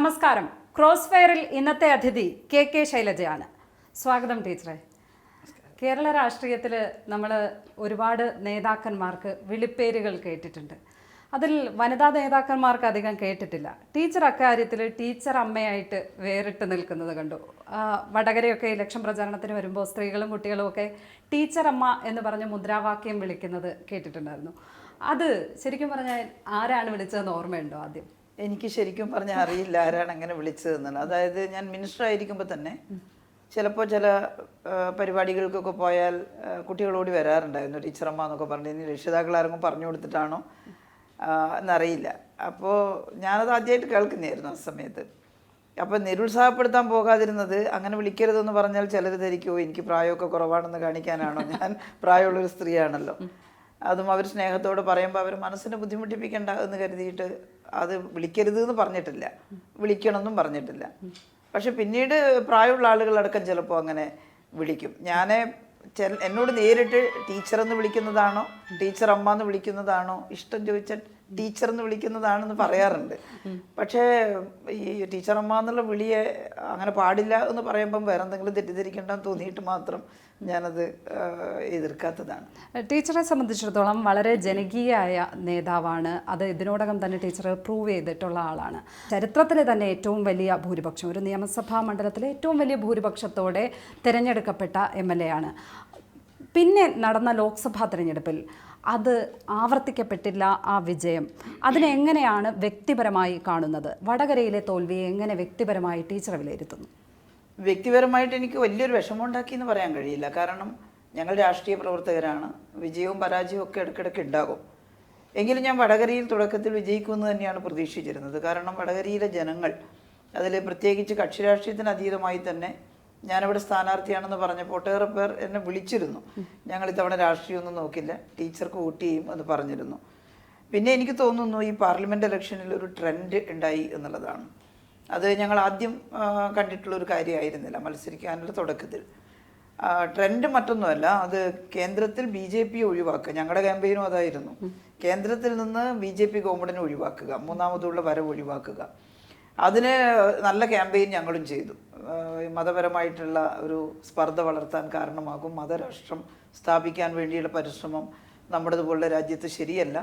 നമസ്കാരം. ക്രോസ് ഫയറിൽ ഇന്നത്തെ അതിഥി കെ ശൈലജയാണ്. സ്വാഗതം ടീച്ചറെ. കേരള രാഷ്ട്രീയത്തിൽ നമ്മൾ ഒരുപാട് നേതാക്കന്മാർക്ക് വിളിപ്പേരുകൾ കേട്ടിട്ടുണ്ട്. അതിൽ വനിതാ നേതാക്കന്മാർക്ക് അധികം കേട്ടിട്ടില്ല. ടീച്ചർ അക്കാര്യത്തിൽ ടീച്ചർ അമ്മയായിട്ട് വേറിട്ട് നിൽക്കുന്നത് കണ്ടു. വടകരയൊക്കെ ഇലക്ഷൻ പ്രചാരണത്തിന് വരുമ്പോൾ സ്ത്രീകളും കുട്ടികളും ഒക്കെ ടീച്ചർ അമ്മ എന്ന് പറഞ്ഞ് മുദ്രാവാക്യം വിളിക്കുന്നത് കേട്ടിട്ടുണ്ടായിരുന്നു. അത് ശരിക്കും പറഞ്ഞാൽ ആരാണ് വിളിച്ചതെന്ന് ഓർമ്മയുണ്ടോ? ആദ്യം എനിക്ക് ശരിക്കും പറഞ്ഞാൽ അറിയില്ല ആരാണ് അങ്ങനെ വിളിച്ചതെന്നുള്ളത്. അതായത് ഞാൻ മിനിസ്റ്റർ ആയിരിക്കുമ്പോൾ തന്നെ ചിലപ്പോൾ ചില പരിപാടികൾക്കൊക്കെ പോയാൽ കുട്ടികളോട് വരാറുണ്ടായിരുന്നു ടീച്ചറമ്മ എന്നൊക്കെ പറഞ്ഞു. ഇനി രക്ഷിതാക്കളാരെങ്കിലും പറഞ്ഞു കൊടുത്തിട്ടാണോ എന്നറിയില്ല. അപ്പോൾ ഞാനത് ആദ്യമായിട്ട് കേൾക്കുന്നതായിരുന്നു ആ സമയത്ത്. അപ്പോൾ നിരുത്സാഹപ്പെടുത്താൻ പോകാതിരുന്നത്, അങ്ങനെ വിളിക്കരുതെന്ന് പറഞ്ഞാൽ ചിലർ ധരിക്കുമോ എനിക്ക് പ്രായമൊക്കെ കുറവാണെന്ന് കാണിക്കാനാണോ, ഞാൻ പ്രായമുള്ളൊരു സ്ത്രീയാണല്ലോ, അതും അവർ സ്നേഹത്തോട് പറയുമ്പോൾ അവർ മനസ്സിനെ ബുദ്ധിമുട്ടിപ്പിക്കേണ്ട എന്ന് കരുതിയിട്ട് അത് വിളിക്കരുത് എന്ന് പറഞ്ഞിട്ടില്ല, വിളിക്കണമെന്നും പറഞ്ഞിട്ടില്ല. പക്ഷെ പിന്നീട് പ്രായമുള്ള ആളുകളടക്കം ചിലപ്പോൾ അങ്ങനെ വിളിക്കും. എന്നോട് നേരിട്ട് ടീച്ചർ എന്ന് വിളിക്കുന്നതാണോ ടീച്ചർ അമ്മ എന്ന് വിളിക്കുന്നതാണോ ഇഷ്ടം ചോദിച്ചാൽ ടീച്ചർ എന്ന് വിളിക്കുന്നതാണെന്ന് പറയാറുണ്ട്. പക്ഷേ ഈ ടീച്ചർ അമ്മ എന്നുള്ള വിളിയെ അങ്ങനെ പാടില്ല എന്ന് പറയുമ്പം വേറെ എന്തെങ്കിലും തെറ്റിദ്ധരിക്കേണ്ടെന്ന് തോന്നിയിട്ട് മാത്രം ഞാനത് എതിർക്കാത്തതാണ്. ടീച്ചറെ സംബന്ധിച്ചിടത്തോളം വളരെ ജനകീയമായ നേതാവാണ്. അത് ഇതിനോടകം തന്നെ ടീച്ചർ പ്രൂവ് ചെയ്തിട്ടുള്ള ആളാണ്. ചരിത്രത്തിലെ തന്നെ ഏറ്റവും വലിയ ഭൂരിപക്ഷം, ഒരു നിയമസഭാ മണ്ഡലത്തിലെ ഏറ്റവും വലിയ ഭൂരിപക്ഷത്തോടെ തിരഞ്ഞെടുക്കപ്പെട്ട MLA ആണ്. പിന്നെ നടന്ന ലോക്സഭാ തിരഞ്ഞെടുപ്പിൽ അത് ആവർത്തിക്കപ്പെട്ടില്ല ആ വിജയം. അതിനെങ്ങനെയാണ് വ്യക്തിപരമായി കാണുന്നത്? വടകരയിലെ തോൽവിയെ എങ്ങനെ വ്യക്തിപരമായി ടീച്ചർ വിലയിരുത്തുന്നു? വ്യക്തിപരമായിട്ട് എനിക്ക് വലിയൊരു വിഷമമുണ്ടാക്കി എന്ന് പറയാൻ കഴിയില്ല. കാരണം ഞങ്ങൾ രാഷ്ട്രീയ പ്രവർത്തകരാണ്. വിജയവും പരാജയവും ഒക്കെ ഇടയ്ക്കിടയ്ക്ക് ഉണ്ടാകും. എങ്കിലും ഞാൻ വടകരയിൽ തുടക്കത്തിൽ വിജയിക്കുമെന്ന് തന്നെയാണ് പ്രതീക്ഷിച്ചിരുന്നത്. കാരണം വടകരയിലെ ജനങ്ങൾ, അതിൽ പ്രത്യേകിച്ച് കക്ഷി രാഷ്ട്രീയത്തിന് അതീതമായി തന്നെ ഞാനിവിടെ സ്ഥാനാർത്ഥിയാണെന്ന് പറഞ്ഞപ്പോൾ ഒട്ടേറെ പേർ എന്നെ വിളിച്ചിരുന്നു. ഞങ്ങൾ ഇത്തവണ രാഷ്ട്രീയമൊന്നും നോക്കില്ല, ടീച്ചർക്ക് വോട്ട് ചെയ്യും എന്ന് പറഞ്ഞിരുന്നു. പിന്നെ എനിക്ക് തോന്നുന്നു ഈ പാർലമെൻറ്റ് ഇലക്ഷനിൽ ഒരു ട്രെൻഡ് ഉണ്ടായി എന്നുള്ളതാണ്. അത് ഞങ്ങൾ ആദ്യം കണ്ടിട്ടുള്ളൊരു കാര്യമായിരുന്നില്ല മത്സരിക്കാനുള്ള തുടക്കത്തിൽ. ട്രെൻഡ് മറ്റൊന്നുമല്ല, അത് കേന്ദ്രത്തിൽ BJP ഒഴിവാക്കുക. ഞങ്ങളുടെ ക്യാമ്പയിനും അതായിരുന്നു. കേന്ദ്രത്തിൽ നിന്ന് BJP ഗവൺമെൻറ്റിനെ ഒഴിവാക്കുക, മൂന്നാമതുള്ള വരവ് ഒഴിവാക്കുക. അതിന് നല്ല ക്യാമ്പയിൻ ഞങ്ങളും ചെയ്തു. മതപരമായിട്ടുള്ള ഒരു സ്പർദ്ധ വളർത്താൻ കാരണമാകും. മതരാഷ്ട്രം സ്ഥാപിക്കാൻ വേണ്ടിയുള്ള പരിശ്രമം നമ്മുടേതുപോലുള്ള രാജ്യത്ത് ശരിയല്ല.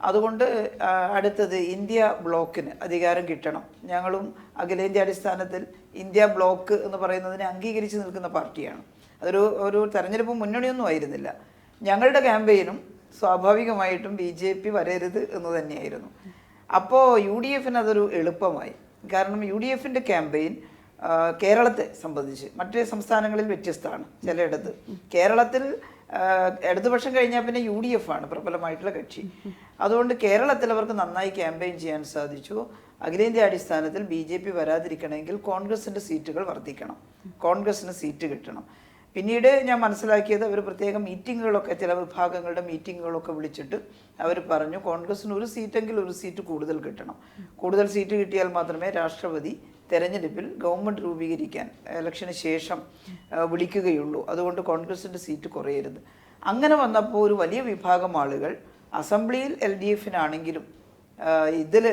അതുകൊണ്ട് അടുത്തത് ഇന്ത്യ ബ്ലോക്കിന് അധികാരം കിട്ടണം. ഞങ്ങളും അഖിലേന്ത്യാടിസ്ഥാനത്തിൽ ഇന്ത്യ ബ്ലോക്ക് എന്ന് പറയുന്നതിനെ അംഗീകരിച്ച് നിൽക്കുന്ന പാർട്ടിയാണ്. ഒരു തെരഞ്ഞെടുപ്പ് മുന്നണിയൊന്നും ആയിരുന്നില്ല. ഞങ്ങളുടെ ക്യാമ്പയിനും സ്വാഭാവികമായിട്ടും BJP വരരുത് എന്ന് തന്നെയായിരുന്നു. അപ്പോൾ UDFന് അതൊരു എളുപ്പമായി. കാരണം UDFിൻ്റെ ക്യാമ്പയിൻ കേരളത്തെ സംബന്ധിച്ച് മറ്റ് സംസ്ഥാനങ്ങളിൽ വ്യത്യസ്തമാണ്. ചിലയിടത്ത് കേരളത്തിൽ ഇടതുപക്ഷം കഴിഞ്ഞാൽ പിന്നെ UDF ആണ് പ്രബലമായിട്ടുള്ള കക്ഷി. അതുകൊണ്ട് കേരളത്തിൽ അവർക്ക് നന്നായി ക്യാമ്പയിൻ ചെയ്യാൻ സാധിച്ചു. അഖിലേന്ത്യാ അടിസ്ഥാനത്തിൽ BJP വരാതിരിക്കണമെങ്കിൽ കോൺഗ്രസിൻ്റെ സീറ്റുകൾ വർദ്ധിക്കണം, കോൺഗ്രസിന് സീറ്റ് കിട്ടണം. പിന്നീട് ഞാൻ മനസ്സിലാക്കിയത് അവർ പ്രത്യേക മീറ്റിങ്ങുകളൊക്കെ, ചില വിഭാഗങ്ങളുടെ മീറ്റിങ്ങുകളൊക്കെ വിളിച്ചിട്ട് അവർ പറഞ്ഞു കോൺഗ്രസിന് ഒരു സീറ്റ് കൂടുതൽ കിട്ടണം. കൂടുതൽ സീറ്റ് കിട്ടിയാൽ മാത്രമേ രാഷ്ട്രപതി തെരഞ്ഞെടുപ്പിൽ ഗവൺമെൻറ് രൂപീകരിക്കാൻ ഇലക്ഷന് ശേഷം വിളിക്കുകയുള്ളൂ. അതുകൊണ്ട് കോൺഗ്രസിൻ്റെ സീറ്റ് കുറയരുത്. അങ്ങനെ വന്നപ്പോൾ ഒരു വലിയ വിഭാഗം ആളുകൾ അസംബ്ലിയിൽ LDFനാണെങ്കിലും ഇതിൽ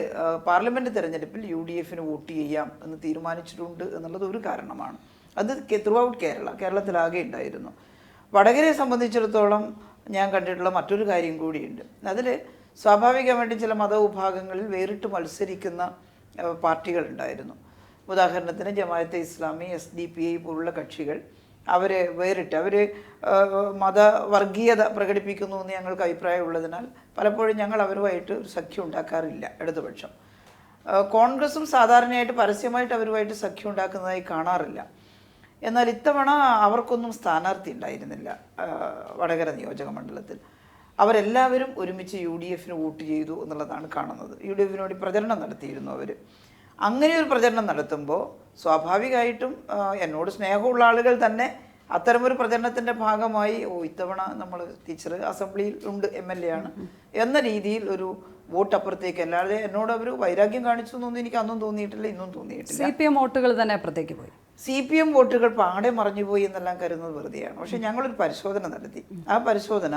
പാർലമെൻറ്റ് തെരഞ്ഞെടുപ്പിൽ UDFന് വോട്ട് ചെയ്യാം എന്ന് തീരുമാനിച്ചിട്ടുണ്ട് എന്നുള്ളത് ഒരു കാരണമാണ്. അത് ത്രൂ ഔട്ട് കേരളത്തിലാകെ ഉണ്ടായിരുന്നു. വടകരയെ സംബന്ധിച്ചിടത്തോളം ഞാൻ കണ്ടിട്ടുള്ള മറ്റൊരു കാര്യം കൂടിയുണ്ട്. അതിൽ സ്വാഭാവികമായിട്ടും ചില മതവിഭാഗങ്ങളിൽ വേറിട്ട് മത്സരിക്കുന്ന പാർട്ടികളുണ്ടായിരുന്നു. ഉദാഹരണത്തിന് ജമാഅത്തെ ഇസ്ലാമി, SDPI പോലുള്ള കക്ഷികൾ അവർ വേറിട്ട് മതവർഗീയത പ്രകടിപ്പിക്കുന്നു എന്ന് ഞങ്ങൾക്ക് അഭിപ്രായമുള്ളതിനാൽ പലപ്പോഴും ഞങ്ങൾ അവരുമായിട്ട് ഒരു സഖ്യം ഉണ്ടാക്കാറില്ല. ഇടതുപക്ഷം കോൺഗ്രസും സാധാരണയായിട്ട് പരസ്യമായിട്ട് അവരുമായിട്ട് സഖ്യം ഉണ്ടാക്കുന്നതായി കാണാറില്ല. എന്നാൽ ഇത്തവണ അവർക്കൊന്നും സ്ഥാനാർത്ഥി ഉണ്ടായിരുന്നില്ല വടകര നിയോജക മണ്ഡലത്തിൽ. അവരെല്ലാവരും ഒരുമിച്ച് UDFന് വോട്ട് ചെയ്തു എന്നുള്ളതാണ് കാണുന്നത്. UDFന് വേണ്ടി പ്രചരണം നടത്തിയിരുന്നു അവർ. അങ്ങനെ ഒരു പ്രചരണം നടത്തുമ്പോൾ സ്വാഭാവികമായിട്ടും എന്നോട് സ്നേഹമുള്ള ആളുകൾ തന്നെ അത്തരമൊരു പ്രചരണത്തിൻ്റെ ഭാഗമായി ഇത്തവണ നമ്മൾ ടീച്ചർ അസംബ്ലിയിൽ ഉണ്ട്, MLA ആണ് എന്ന രീതിയിൽ ഒരു വോട്ട് അപ്പുറത്തേക്ക്, അല്ലാതെ എന്നോട് അവർ വൈരാഗ്യം കാണിച്ചു എന്നൊന്നും എനിക്ക് അന്നും തോന്നിയിട്ടില്ല, ഇന്നും തോന്നിയിട്ടില്ല. CPM വോട്ടുകൾ തന്നെ അപ്പുറത്തേക്ക് പോയി. CPM വോട്ടുകൾ പാടെ മറഞ്ഞുപോയി എന്നെല്ലാം കരുതുന്നത് വെറുതെയാണ്. പക്ഷേ ഞങ്ങളൊരു പരിശോധന നടത്തി. ആ പരിശോധന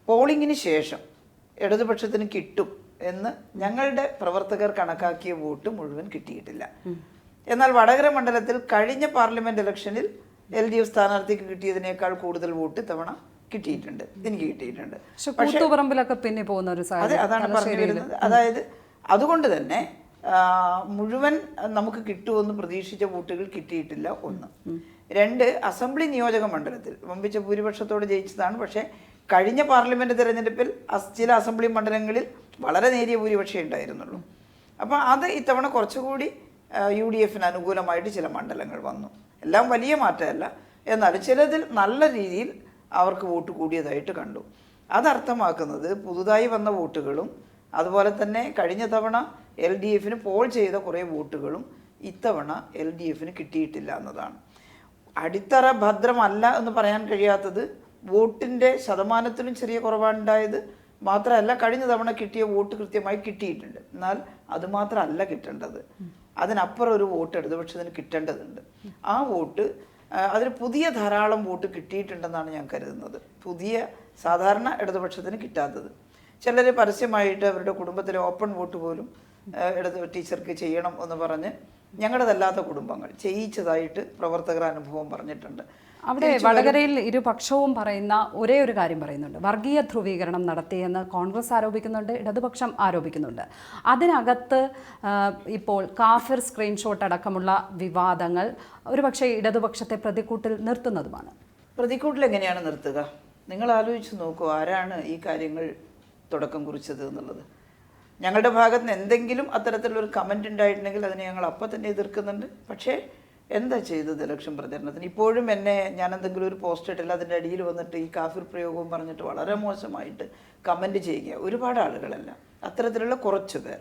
പോളിങ്ങിന് ശേഷം ഇടതുപക്ഷത്തിന് കിട്ടും എന്ന് ഞങ്ങളുടെ പ്രവർത്തകർ കണക്കാക്കിയ വോട്ട് മുഴുവൻ കിട്ടിയിട്ടില്ല. എന്നാൽ വടകര മണ്ഡലത്തിൽ കഴിഞ്ഞ പാർലമെന്റ് ഇലക്ഷനിൽ LDF സ്ഥാനാർത്ഥിക്ക് കിട്ടിയതിനേക്കാൾ കൂടുതൽ വോട്ട് ഇത്തവണ കിട്ടിയിട്ടുണ്ട്, എനിക്ക് കിട്ടിയിട്ടുണ്ട്. കൂത്തുപറമ്പിലൊക്കെ പിന്നെ പോകുന്ന ഒരു അതെ, അതാണ് പറഞ്ഞു വരുന്നത്. അതായത് അതുകൊണ്ട് തന്നെ മുഴുവൻ നമുക്ക് കിട്ടുമെന്ന് പ്രതീക്ഷിച്ച വോട്ടുകൾ കിട്ടിയിട്ടില്ല. ഒന്ന്. രണ്ട്, അസംബ്ലി നിയോജക മണ്ഡലത്തിൽ വമ്പിച്ച ഭൂരിപക്ഷത്തോടെ ജയിച്ചതാണ്. പക്ഷേ കഴിഞ്ഞ പാർലമെന്റ് തെരഞ്ഞെടുപ്പിൽ ചില അസംബ്ലി മണ്ഡലങ്ങളിൽ വളരെ നേരിയ ഭൂരിപക്ഷമേ ഉണ്ടായിരുന്നുള്ളൂ. അപ്പോൾ അത് ഇത്തവണ കുറച്ചുകൂടി UDF അനുകൂലമായിട്ട് ചില മണ്ഡലങ്ങൾ വന്നു. എല്ലാം വലിയ മാറ്റമല്ല, എന്നാൽ ചിലതിൽ നല്ല രീതിയിൽ അവർക്ക് വോട്ട് കൂടിയതായിട്ട് കണ്ടു. അതർത്ഥമാക്കുന്നത് പുതുതായി വന്ന വോട്ടുകളും അതുപോലെ തന്നെ കഴിഞ്ഞ തവണ LDFന് പോൾ ചെയ്ത കുറേ വോട്ടുകളും ഇത്തവണ LDFന് കിട്ടിയിട്ടില്ല എന്നതാണ്. അടിത്തറ ഭദ്രമല്ല എന്ന് പറയാൻ കഴിയാത്തത് വോട്ടിൻ്റെ ശതമാനത്തിലും ചെറിയ കുറവാണുണ്ടായത്. മാത്രമല്ല കഴിഞ്ഞ തവണ കിട്ടിയ വോട്ട് കൃത്യമായി കിട്ടിയിട്ടുണ്ട്. എന്നാൽ അതുമാത്രമല്ല കിട്ടേണ്ടത്, അതിനപ്പുറം ഒരു വോട്ട് ഇടതുപക്ഷത്തിന് കിട്ടേണ്ടതുണ്ട്. ആ വോട്ട് അതിന് പുതിയ ധാരാളം വോട്ട് കിട്ടിയിട്ടുണ്ടെന്നാണ് ഞാൻ കരുതുന്നത്. പുതിയ സാധാരണ ഇടതുപക്ഷത്തിന് കിട്ടാത്തത്. ചിലർ പരസ്യമായിട്ട് അവരുടെ കുടുംബത്തിലെ ഓപ്പൺ വോട്ട് പോലും ടീച്ചർക്ക് ചെയ്യണം എന്ന് പറഞ്ഞ് ഞങ്ങളുടേതല്ലാത്ത കുടുംബങ്ങൾ ചെയ്യിച്ചതായിട്ട് പ്രവർത്തകർ അനുഭവം പറഞ്ഞിട്ടുണ്ട്. അവിടെ വടകരയിൽ ഇരുപക്ഷവും പറയുന്ന ഒരേ ഒരു കാര്യം പറയുന്നുണ്ട്, വർഗീയ ധ്രുവീകരണം നടത്തിയെന്ന് കോൺഗ്രസ് ആരോപിക്കുന്നുണ്ട്, ഇടതുപക്ഷം ആരോപിക്കുന്നുണ്ട്. അതിനകത്ത് ഇപ്പോൾ കാഫിർ സ്ക്രീൻഷോട്ട് അടക്കമുള്ള വിവാദങ്ങൾ ഒരുപക്ഷെ ഇടതുപക്ഷത്തെ പ്രതിക്കൂട്ടിൽ നിർത്തുന്നതുമാണ്. പ്രതിക്കൂട്ടിൽ എങ്ങനെയാണ് നിർത്തുക? നിങ്ങൾ ആലോചിച്ച് നോക്കൂ, ആരാണ് ഈ കാര്യങ്ങൾ തുടക്കം കുറിച്ചത് എന്നുള്ളത്. ഞങ്ങളുടെ ഭാഗത്ത് നിന്ന് എന്തെങ്കിലും അത്തരത്തിലുള്ളൊരു കമൻറ്റ് ഉണ്ടായിട്ടുണ്ടെങ്കിൽ അതിനെ ഞങ്ങൾ അപ്പം തന്നെ എതിർക്കുന്നുണ്ട്. പക്ഷേ എന്താ ചെയ്തത് ഇലക്ഷൻ പ്രചരണത്തിന്? ഇപ്പോഴും ഞാൻ എന്തെങ്കിലും ഒരു പോസ്റ്റ് ഇട്ടില്ല, അതിൻ്റെ അടിയിൽ വന്നിട്ട് ഈ കാഫിർ പ്രയോഗവും പറഞ്ഞിട്ട് വളരെ മോശമായിട്ട് കമൻറ്റ് ചെയ്യുക ഒരുപാട് ആളുകളല്ല, അത്തരത്തിലുള്ള കുറച്ച് പേർ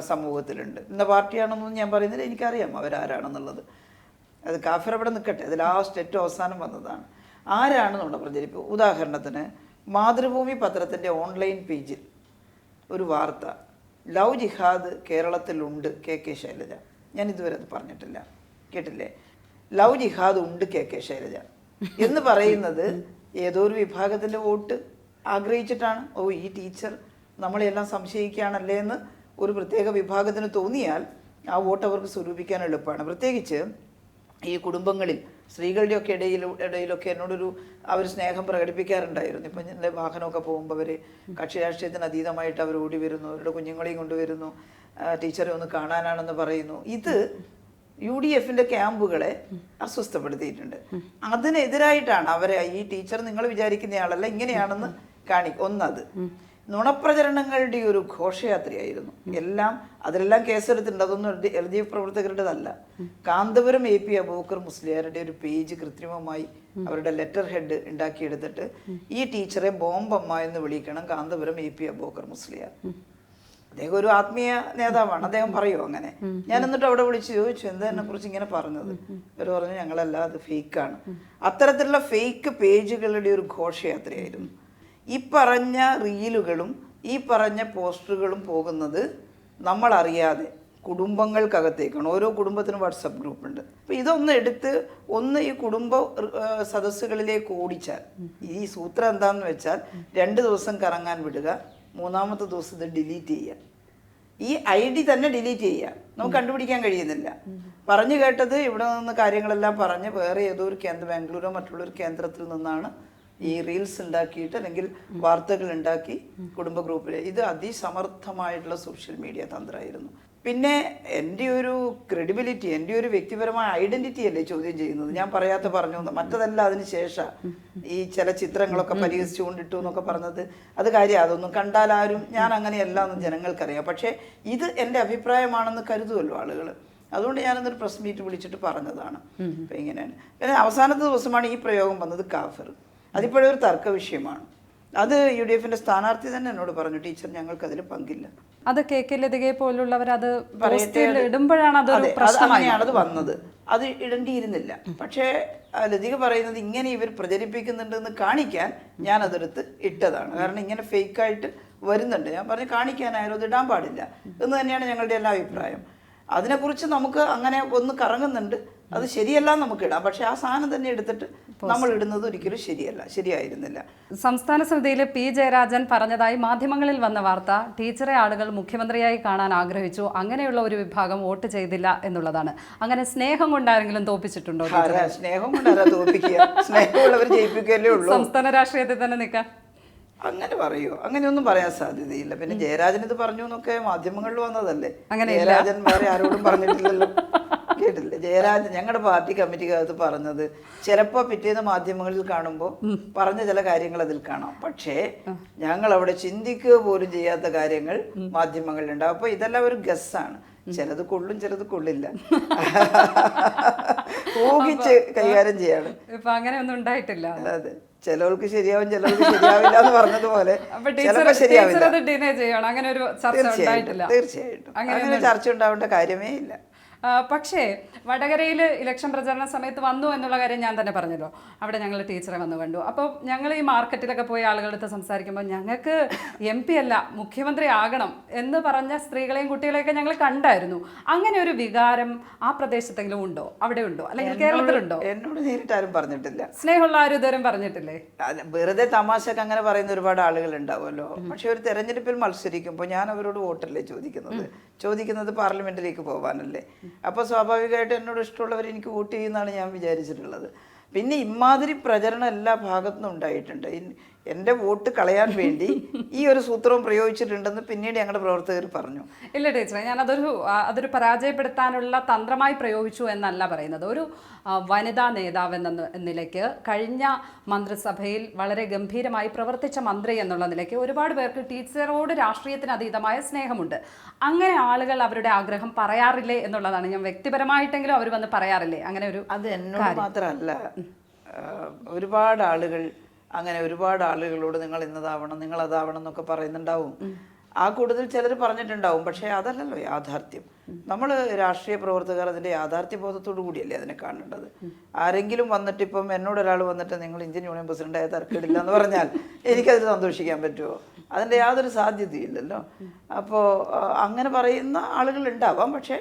സമൂഹത്തിലുണ്ട്. ഇന്ന പാർട്ടിയാണെന്നൊന്നും ഞാൻ പറയുന്നില്ല, എനിക്കറിയാം അവരാരാണെന്നുള്ളത്. അത് കാഫിർ അവിടെ നിൽക്കട്ടെ, അത് ലാസ്റ്റ് ഏറ്റവും അവസാനം വന്നതാണ്. ആരാണെന്നുള്ള പ്രചരിപ്പ്. ഉദാഹരണത്തിന് മാതൃഭൂമി പത്രത്തിൻ്റെ ഓൺലൈൻ പേജിൽ ഒരു വാർത്ത, ലവ് ജിഹാദ് കേരളത്തിലുണ്ട് KK ശൈലജ. ഞാൻ ഇതുവരെ അത് പറഞ്ഞിട്ടില്ല, കേട്ടില്ലേ? ലവ് ജിഹാദ് ഉണ്ട് KK ശൈലജ എന്ന് പറയുന്നത് ഏതോ ഒരു വിഭാഗത്തിൻ്റെ വോട്ട് ആഗ്രഹിച്ചിട്ടാണ്. ഓ, ഈ ടീച്ചർ നമ്മളെല്ലാം സംശയിക്കുകയാണല്ലേ എന്ന് ഒരു പ്രത്യേക വിഭാഗത്തിന് തോന്നിയാൽ ആ വോട്ട് അവർക്ക് സ്വരൂപിക്കാൻ എളുപ്പമാണ്. പ്രത്യേകിച്ച് ഈ കുടുംബങ്ങളിൽ സ്ത്രീകളുടെയൊക്കെ ഇടയിലൊക്കെ എന്നോടൊരു അവർ സ്നേഹം പ്രകടിപ്പിക്കാറുണ്ടായിരുന്നു. ഇപ്പം എൻ്റെ വാഹനമൊക്കെ പോകുമ്പോൾ അവർ കക്ഷി രാഷ്ട്രീയത്തിന് അതീതമായിട്ട് അവർ ഓടി വരുന്നു, അവരുടെ കുഞ്ഞുങ്ങളെയും കൊണ്ടുവരുന്നു, ടീച്ചറെ ഒന്ന് കാണാനാണെന്ന് പറയുന്നു. ഇത് UDFൻ്റെ ക്യാമ്പുകളെ അസ്വസ്ഥപ്പെടുത്തിയിട്ടുണ്ട്. അതിനെതിരായിട്ടാണ് അവരെ ഈ ടീച്ചർ നിങ്ങൾ വിചാരിക്കുന്നയാളല്ല ഇങ്ങനെയാണെന്ന് ഒന്നത് നുണപ്രചരണങ്ങളുടെ ഒരു ഘോഷയാത്രയായിരുന്നു എല്ലാം. അതിലെല്ലാം കേസെടുത്തിട്ടുണ്ട്. അതൊന്നും LDF പ്രവർത്തകരുടേതല്ല. കാന്തപുരം AP അബൂബക്കർ മുസ്ലിയാരുടെ ഒരു പേജ് കൃത്രിമമായി അവരുടെ ലെറ്റർ ഹെഡ് ഉണ്ടാക്കിയെടുത്തിട്ട് ഈ ടീച്ചറെ ബോംബമ്മ എന്ന് വിളിക്കണം കാന്തപുരം AP അബൂബക്കർ മുസ്ലിയാർ. അദ്ദേഹം ഒരു ആത്മീയ നേതാവാണ്, അദ്ദേഹം പറയുമോ അങ്ങനെ? ഞാൻ എന്നിട്ട് അവിടെ വിളിച്ച് ചോദിച്ചു എന്താ എന്നെ കുറിച്ച് ഇങ്ങനെ പറഞ്ഞത്. ഇവർ പറഞ്ഞു ഞങ്ങളല്ല, അത് ഫേക്കാണ്. അത്തരത്തിലുള്ള ഫേക്ക് പേജുകളുടെ ഒരു ഘോഷയാത്രയായിരുന്നു. ഈ പറഞ്ഞ റീലുകളും ഈ പറഞ്ഞ പോസ്റ്ററുകളും പോകുന്നത് നമ്മളറിയാതെ കുടുംബങ്ങൾക്കകത്തേക്കാണ്. ഓരോ കുടുംബത്തിനും വാട്സപ്പ് ഗ്രൂപ്പുണ്ട്. അപ്പോൾ ഇതൊന്ന് എടുത്ത് ഈ കുടുംബ സദസ്സുകളിലേക്ക് ഓടിച്ചാൽ ഈ സൂത്രം എന്താണെന്ന് വെച്ചാൽ 2 ദിവസം കറങ്ങാൻ വിടുക, 3ാമത്തെ ദിവസം ഇത് ഡിലീറ്റ് ചെയ്യുക. ഈ ID തന്നെ ഡിലീറ്റ് ചെയ്യുക. നമുക്ക് കണ്ടുപിടിക്കാൻ കഴിയുന്നില്ല. പറഞ്ഞു കേട്ടത് ഇവിടെ നിന്ന് കാര്യങ്ങളെല്ലാം പറഞ്ഞ് വേറെ ഏതോ ഒരു ബാംഗ്ലൂരോ മറ്റുള്ളൊരു കേന്ദ്രത്തിൽ നിന്നാണ് ഈ റീൽസ് ഉണ്ടാക്കിയിട്ട് അല്ലെങ്കിൽ വാർത്തകൾ ഉണ്ടാക്കി കുടുംബ ഗ്രൂപ്പിൽ. ഇത് അതിസമർത്ഥമായിട്ടുള്ള സോഷ്യൽ മീഡിയ തന്ത്രമായിരുന്നു. പിന്നെ എൻ്റെ ഒരു ക്രെഡിബിലിറ്റി, എൻ്റെ ഒരു വ്യക്തിപരമായ ഐഡന്റിറ്റി അല്ലേ ചോദ്യം ചെയ്യുന്നത്. ഞാൻ പറയാത്ത പറഞ്ഞു മറ്റതല്ല. അതിന് ശേഷം ഈ ചില ചിത്രങ്ങളൊക്കെ പരിഹസിച്ചുകൊണ്ടിട്ടു എന്നൊക്കെ പറഞ്ഞത് അത് കാര്യം. അതൊന്നും കണ്ടാൽ ആരും ഞാൻ അങ്ങനെയല്ല എന്ന് ജനങ്ങൾക്കറിയാം. പക്ഷേ ഇത് എൻ്റെ അഭിപ്രായമാണെന്ന് കരുതുമല്ലോ ആളുകൾ. അതുകൊണ്ട് ഞാനൊന്നൊരു പ്രസ് മീറ്റ് വിളിച്ചിട്ട് പറഞ്ഞതാണ്. അപ്പം ഇങ്ങനെയാണ്. പിന്നെ അവസാനത്തെ ദിവസമാണ് ഈ പ്രയോഗം വന്നത്, കാഫിർ. അതിപ്പോഴും ഒരു തർക്ക വിഷയമാണ്. അത് UDFൻ്റെ സ്ഥാനാർത്ഥി തന്നെ എന്നോട് പറഞ്ഞു, ടീച്ചർ ഞങ്ങൾക്ക് അതിൽ പങ്കില്ല. അത് KK ലതികയെ പോലുള്ളവർ അത് ഇടുമ്പോഴാണ് അങ്ങനെയാണത് വന്നത്. അത് ഇടേണ്ടിയിരുന്നില്ല. പക്ഷേ ലതിക പറയുന്നത് ഇങ്ങനെ ഇവർ പ്രചരിപ്പിക്കുന്നുണ്ടെന്ന് കാണിക്കാൻ ഞാൻ അതെടുത്ത് ഇട്ടതാണ്. കാരണം ഇങ്ങനെ ഫേക്കായിട്ട് വരുന്നുണ്ട്. ഞാൻ പറഞ്ഞു കാണിക്കാനായാലും അത് ഇടാൻ പാടില്ല എന്ന് തന്നെയാണ് ഞങ്ങളുടെ എല്ലാ അഭിപ്രായം. അതിനെക്കുറിച്ച് നമുക്ക് അങ്ങനെ ഒന്ന് കറങ്ങുന്നുണ്ട്. അത് ശരിയല്ല നമുക്ക് ഇടാം, പക്ഷെ ആ സാധനം തന്നെ എടുത്തിട്ട് നമ്മൾ ഇടുന്നത് ഒരിക്കലും ശരിയായിരുന്നില്ല. സംസ്ഥാന സമിതിയിൽ പി ജയരാജൻ പറഞ്ഞതായി മാധ്യമങ്ങളിൽ വന്ന വാർത്ത, ടീച്ചറെ ആളുകൾ മുഖ്യമന്ത്രിയായി കാണാൻ ആഗ്രഹിച്ചു, അങ്ങനെയുള്ള ഒരു വിഭാഗം വോട്ട് ചെയ്തില്ല എന്നുള്ളതാണ്. അങ്ങനെ സ്നേഹം കൊണ്ടാരെങ്കിലും തോപ്പിച്ചിട്ടുണ്ടോ? സ്നേഹം കൊണ്ടാരാ തോപ്പിക്കുക? സ്നേഹമുള്ളവർ ജയിപ്പിക്കുകയല്ലേ ഉള്ളൂ. സംസ്ഥാന രാഷ്ട്രീയത്തിൽ തന്നെ നിൽക്കാൻ അങ്ങനെ പറയൂ? അങ്ങനെയൊന്നും പറയാൻ സാധ്യതയില്ല. പിന്നെ ജയരാജൻ ഇത് പറഞ്ഞു എന്നൊക്കെ മാധ്യമങ്ങളിൽ വന്നതല്ലേ. ജയരാജൻ വേറെ ആരോടും പറഞ്ഞിട്ടില്ലല്ലോ. കേട്ടില്ലേ? ജയരാജൻ ഞങ്ങളുടെ പാർട്ടി കമ്മിറ്റിക്കകത്ത് പറഞ്ഞത് ചിലപ്പോൾ പിറ്റേന്ന് മാധ്യമങ്ങളിൽ കാണുമ്പോൾ പറഞ്ഞ ചില കാര്യങ്ങൾ അതിൽ കാണാം. പക്ഷേ ഞങ്ങൾ അവിടെ ചിന്തിക്കുക പോലും ചെയ്യാത്ത കാര്യങ്ങൾ മാധ്യമങ്ങളിലുണ്ടാവും. അപ്പോൾ ഇതെല്ലാം ഒരു ഗസ്സാണ്. ചിലത് കൊള്ളും, ചിലത് കൊള്ളില്ല. ഊഹിച്ച് കൈകാര്യം ചെയ്യാണ്. ഇപ്പൊ അങ്ങനെ ഒന്നും ഉണ്ടായിട്ടില്ല. അതെ, ചിലവർക്ക് ശരിയാവും, ചിലവർക്ക് ശരിയാവില്ല എന്ന് പറഞ്ഞതുപോലെ തീർച്ചയായിട്ടും അങ്ങനെ ചർച്ച ഉണ്ടാവേണ്ട കാര്യമേ ഇല്ല. പക്ഷേ വടകരയിൽ ഇലക്ഷൻ പ്രചരണ സമയത്ത് വന്നു എന്നുള്ള കാര്യം ഞാൻ തന്നെ പറഞ്ഞല്ലോ. അവിടെ ഞങ്ങൾ ടീച്ചറെ വന്ന് കണ്ടു. അപ്പോൾ ഞങ്ങൾ ഈ മാർക്കറ്റിലൊക്കെ പോയി ആളുകളടുത്ത് സംസാരിക്കുമ്പോൾ ഞങ്ങൾക്ക് MP അല്ല മുഖ്യമന്ത്രി ആകണം എന്ന് പറഞ്ഞ സ്ത്രീകളെയും കുട്ടികളെയൊക്കെ ഞങ്ങൾ കണ്ടായിരുന്നു. അങ്ങനെ ഒരു വികാരം ആ പ്രദേശത്തെങ്കിലും ഉണ്ടോ? അവിടെ ഉണ്ടോ? അല്ലെങ്കിൽ കേരളത്തിലുണ്ടോ? എന്നോട് നേരിട്ട് ആരും പറഞ്ഞിട്ടില്ല. സ്നേഹമുള്ള ആരും ഇതുവരെ പറഞ്ഞിട്ടില്ലേ? വെറുതെ തമാശക്ക് അങ്ങനെ പറയുന്ന ഒരുപാട് ആളുകൾ ഉണ്ടാവുമല്ലോ. പക്ഷെ ഒരു തെരഞ്ഞെടുപ്പിൽ മത്സരിക്കുമ്പോൾ ഞാൻ അവരോട് വോട്ടല്ലേ ചോദിക്കുന്നത് പാർലമെന്റിലേക്ക് പോകാനല്ലേ. അപ്പോൾ സ്വാഭാവികമായിട്ട് എന്നോട് ഇഷ്ടമുള്ളവർ എനിക്ക് വോട്ട് ചെയ്യുന്നതാണ് ഞാൻ വിചാരിച്ചിട്ടുള്ളത്. പിന്നെ ഇമാതിരി പ്രചരണം എല്ലാ ഭാഗത്തുനിന്നും ഉണ്ടായിട്ടുണ്ട്. എൻ്റെ വോട്ട് കളയാൻ വേണ്ടി ഈ ഒരു സൂത്രവും പ്രയോഗിച്ചിട്ടുണ്ടെന്ന് പിന്നീട് ഞങ്ങളുടെ പ്രവർത്തകർ പറഞ്ഞു. ഇല്ല ടീച്ചറെ, ഞാൻ അതൊരു പരാജയപ്പെടുത്താനുള്ള തന്ത്രമായി പ്രയോഗിച്ചു എന്നല്ല പറയുന്നത്. ഒരു വനിതാ നേതാവ് എന്ന നിലയ്ക്ക് കഴിഞ്ഞ മന്ത്രിസഭയിൽ വളരെ ഗംഭീരമായി പ്രവർത്തിച്ച മന്ത്രി എന്നുള്ള നിലയ്ക്ക് ഒരുപാട് പേർക്ക് ടീച്ചറോട് രാഷ്ട്രീയത്തിന് അതീതമായ സ്നേഹമുണ്ട്. അങ്ങനെ ആളുകൾ അവരുടെ ആഗ്രഹം പറയാറില്ലേ എന്നുള്ളതാണ്. ഞാൻ വ്യക്തിപരമായിട്ടെങ്കിലും അവർ വന്ന് പറയാറില്ലേ അങ്ങനെ ഒരു? അത് എന്നോട് മാത്രമല്ല, ഒരുപാട് ആളുകളോട് നിങ്ങൾ ഇന്നതാവണം, നിങ്ങൾ അതാവണം എന്നൊക്കെ പറയുന്നുണ്ടാവും. ആ കൂടുതൽ ചിലർ പറഞ്ഞിട്ടുണ്ടാവും. പക്ഷേ അതല്ലല്ലോ യാഥാർത്ഥ്യം. നമ്മൾ രാഷ്ട്രീയ പ്രവർത്തകർ അതിൻ്റെ യാഥാർത്ഥ്യ ബോധത്തോടു കൂടിയല്ലേ അതിനെ കാണേണ്ടത്. ആരെങ്കിലും വന്നിട്ട് ഇപ്പം എന്നോട് ഒരാൾ വന്നിട്ട് നിങ്ങൾ ഇന്ത്യൻ യൂണിയൻ പ്രസിഡന്റായ തർക്കമില്ല എന്ന് പറഞ്ഞാൽ എനിക്കതിൽ സന്തോഷിക്കാൻ പറ്റുമോ? അതിൻ്റെ യാതൊരു സാധ്യതയില്ലല്ലോ. അപ്പോൾ അങ്ങനെ പറയുന്ന ആളുകൾ ഉണ്ടാവാം. പക്ഷേ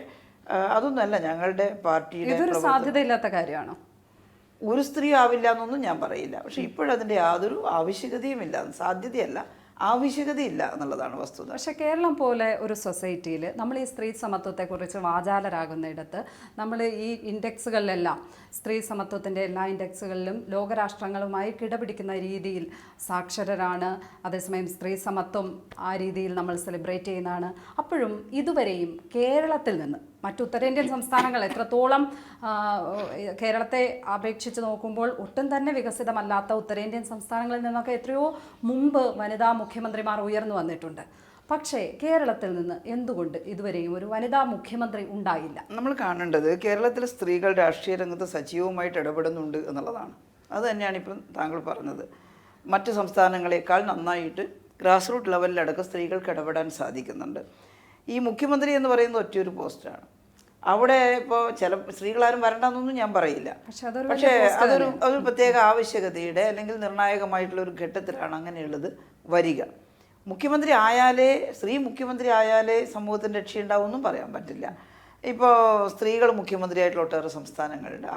അതൊന്നുമല്ല ഞങ്ങളുടെ പാർട്ടിയുടെ. ഇതൊരു സാധ്യതയില്ലാത്ത കാര്യമാണോ? ഒരു സ്ത്രീ ആവില്ല എന്നൊന്നും ഞാൻ പറയില്ല. പക്ഷെ ഇപ്പോഴതിൻ്റെ യാതൊരു ആവശ്യകതയുമില്ല, സാധ്യതയല്ല, ആവശ്യകതയില്ല എന്നുള്ളതാണ് വസ്തുത. പക്ഷേ കേരളം പോലെ ഒരു സൊസൈറ്റിയിൽ നമ്മൾ ഈ സ്ത്രീ സമത്വത്തെക്കുറിച്ച് വാചാലരാകുന്നിടത്ത് നമ്മൾ ഈ ഇൻഡെക്സുകളിലെല്ലാം സ്ത്രീ സമത്വത്തിൻ്റെ എല്ലാ ഇൻഡെക്സുകളിലും ലോകരാഷ്ട്രങ്ങളുമായി കിടപിടിക്കുന്ന രീതിയിൽ സാക്ഷരരാണ്. അതേസമയം സ്ത്രീ സമത്വം ആ രീതിയിൽ നമ്മൾ സെലിബ്രേറ്റ് ചെയ്യുന്നതാണ്. അപ്പോഴും ഇതുവരെയും കേരളത്തിൽ നിന്ന് മറ്റു ഉത്തരേന്ത്യൻ സംസ്ഥാനങ്ങൾ എത്രത്തോളം കേരളത്തെ അപേക്ഷിച്ച് നോക്കുമ്പോൾ ഒട്ടും തന്നെ വികസിതമല്ലാത്ത ഉത്തരേന്ത്യൻ സംസ്ഥാനങ്ങളിൽ നിന്നൊക്കെ എത്രയോ മുമ്പ് വനിതാ മുഖ്യമന്ത്രിമാർ ഉയർന്നു വന്നിട്ടുണ്ട്. പക്ഷേ കേരളത്തിൽ നിന്ന് എന്തുകൊണ്ട് ഇതുവരെയും ഒരു വനിതാ മുഖ്യമന്ത്രി ഉണ്ടായില്ല? നമ്മൾ കാണേണ്ടത് കേരളത്തിലെ സ്ത്രീകൾ രാഷ്ട്രീയ രംഗത്ത് സജീവമായിട്ട് ഇടപെടുന്നുണ്ട് എന്നുള്ളതാണ്. അത് തന്നെയാണ് ഇപ്പം താങ്കൾ പറഞ്ഞത്. മറ്റ് സംസ്ഥാനങ്ങളെക്കാൾ നന്നായിട്ട് ഗ്രാസ് റൂട്ട് ലെവലിലടക്കം സ്ത്രീകൾക്ക് ഇടപെടാൻ സാധിക്കുന്നുണ്ട്. ഈ മുഖ്യമന്ത്രി എന്ന് പറയുന്നത് ഒറ്റയൊരു പോസ്റ്റാണ്. അവിടെ ഇപ്പോൾ ചില സ്ത്രീകളാരും വരണ്ടെന്നൊന്നും ഞാൻ പറയില്ല. പക്ഷേ അതൊരു പ്രത്യേക ആവശ്യകതയുടെ അല്ലെങ്കിൽ നിർണായകമായിട്ടുള്ള ഒരു ഘട്ടത്തിലാണ് അങ്ങനെയുള്ളത് വരിക. സ്ത്രീ മുഖ്യമന്ത്രി ആയാലേ സമൂഹത്തിൻ്റെ രക്ഷയുണ്ടാവുമെന്നും പറയാൻ പറ്റില്ല. ഇപ്പോൾ സ്ത്രീകൾ മുഖ്യമന്ത്രിയായിട്ടുള്ള ഒട്ടേറെ സംസ്ഥാനങ്ങളുണ്ട്.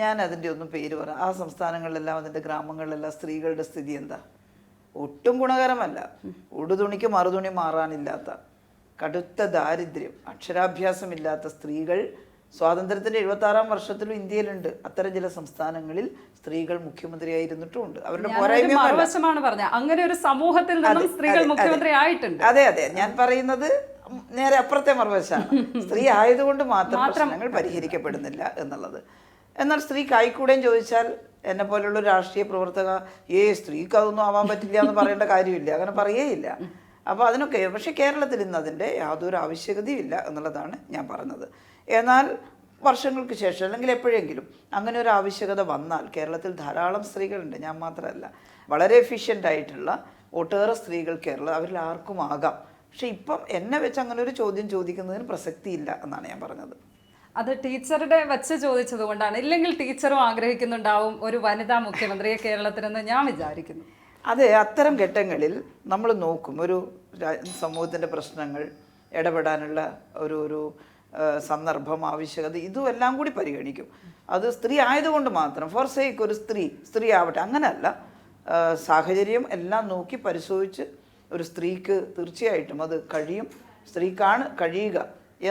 ഞാൻ അതിൻ്റെ ഒന്നും പേര് പറയാം. ആ സംസ്ഥാനങ്ങളിലെല്ലാം അതിൻ്റെ ഗ്രാമങ്ങളിലെല്ലാം സ്ത്രീകളുടെ സ്ഥിതി എന്താ? ഒട്ടും ഗുണകരമല്ല. ഉടുതുണിക്ക് മറുതുണി മാറാനില്ലാത്ത കടുത്ത ദാരിദ്ര്യം, അക്ഷരാഭ്യാസമില്ലാത്ത സ്ത്രീകൾ സ്വാതന്ത്ര്യത്തിൻ്റെ 76-ാം വർഷത്തിലും ഇന്ത്യയിലുണ്ട്. അത്തരം ചില സംസ്ഥാനങ്ങളിൽ സ്ത്രീകൾ മുഖ്യമന്ത്രിയായിരുന്നിട്ടുമുണ്ട്. അവരുടെ പോരായ്മ അങ്ങനെ ഒരു സമൂഹത്തിൽ നിന്നും സ്ത്രീകൾ മുഖ്യമന്ത്രി ആയിട്ടുണ്ട്. അതെ, ഞാൻ പറയുന്നത് നേരെ അപ്പുറത്തെ മറുവശമാണ്. സ്ത്രീ ആയതുകൊണ്ട് മാത്രം പ്രശ്നങ്ങൾ പരിഹരിക്കപ്പെടുന്നില്ല എന്നുള്ളത്. എന്നാൽ സ്ത്രീക്ക് ആയിക്കൂടെയും ചോദിച്ചാൽ എന്നെ പോലുള്ള രാഷ്ട്രീയ പ്രവർത്തക സ്ത്രീക്ക് അതൊന്നും ആവാൻ പറ്റില്ല എന്ന് പറയേണ്ട കാര്യമില്ല, അങ്ങനെ പറയേയില്ല. അപ്പോൾ അതിനൊക്കെ പക്ഷേ കേരളത്തിൽ ഇന്ന് അതിൻ്റെ യാതൊരു ആവശ്യകതയില്ല എന്നുള്ളതാണ് ഞാൻ പറഞ്ഞത്. എന്നാൽ വർഷങ്ങൾക്ക് ശേഷം അല്ലെങ്കിൽ എപ്പോഴെങ്കിലും അങ്ങനെ ഒരു ആവശ്യകത വന്നാൽ കേരളത്തിൽ ധാരാളം സ്ത്രീകളുണ്ട്. ഞാൻ മാത്രമല്ല, വളരെ എഫിഷ്യൻ്റ് ആയിട്ടുള്ള ഒട്ടേറെ സ്ത്രീകൾ അവരിൽ ആർക്കും ആകാം. പക്ഷെ ഇപ്പം എന്നെ വെച്ച് അങ്ങനെ ഒരു ചോദ്യം ചോദിക്കുന്നതിന് പ്രസക്തിയില്ല എന്നാണ് ഞാൻ പറഞ്ഞത്. അത് ടീച്ചറുടെ വെച്ച് ചോദിച്ചത് കൊണ്ടാണ്. ഇല്ലെങ്കിൽ ടീച്ചറും ആഗ്രഹിക്കുന്നുണ്ടാവും ഒരു വനിതാ മുഖ്യമന്ത്രിയെ കേരളത്തിനെന്ന് ഞാൻ വിചാരിക്കുന്നു. അതെ, അത്തരം ഘട്ടങ്ങളിൽ നമ്മൾ നോക്കും ഒരു സമൂഹത്തിൻ്റെ പ്രശ്നങ്ങൾ ഇടപെടാനുള്ള ഒരു സന്ദർഭം, ആവശ്യകത ഇതും എല്ലാം കൂടി പരിഗണിക്കും. അത് സ്ത്രീ ആയതുകൊണ്ട് മാത്രം ഫോർ സേക്ക് ഒരു സ്ത്രീ ആവട്ടെ അങ്ങനെയല്ല. സാഹചര്യം എല്ലാം നോക്കി പരിശോധിച്ച് ഒരു സ്ത്രീക്ക് തീർച്ചയായിട്ടും അത് സ്ത്രീക്കാണ് കഴിയുക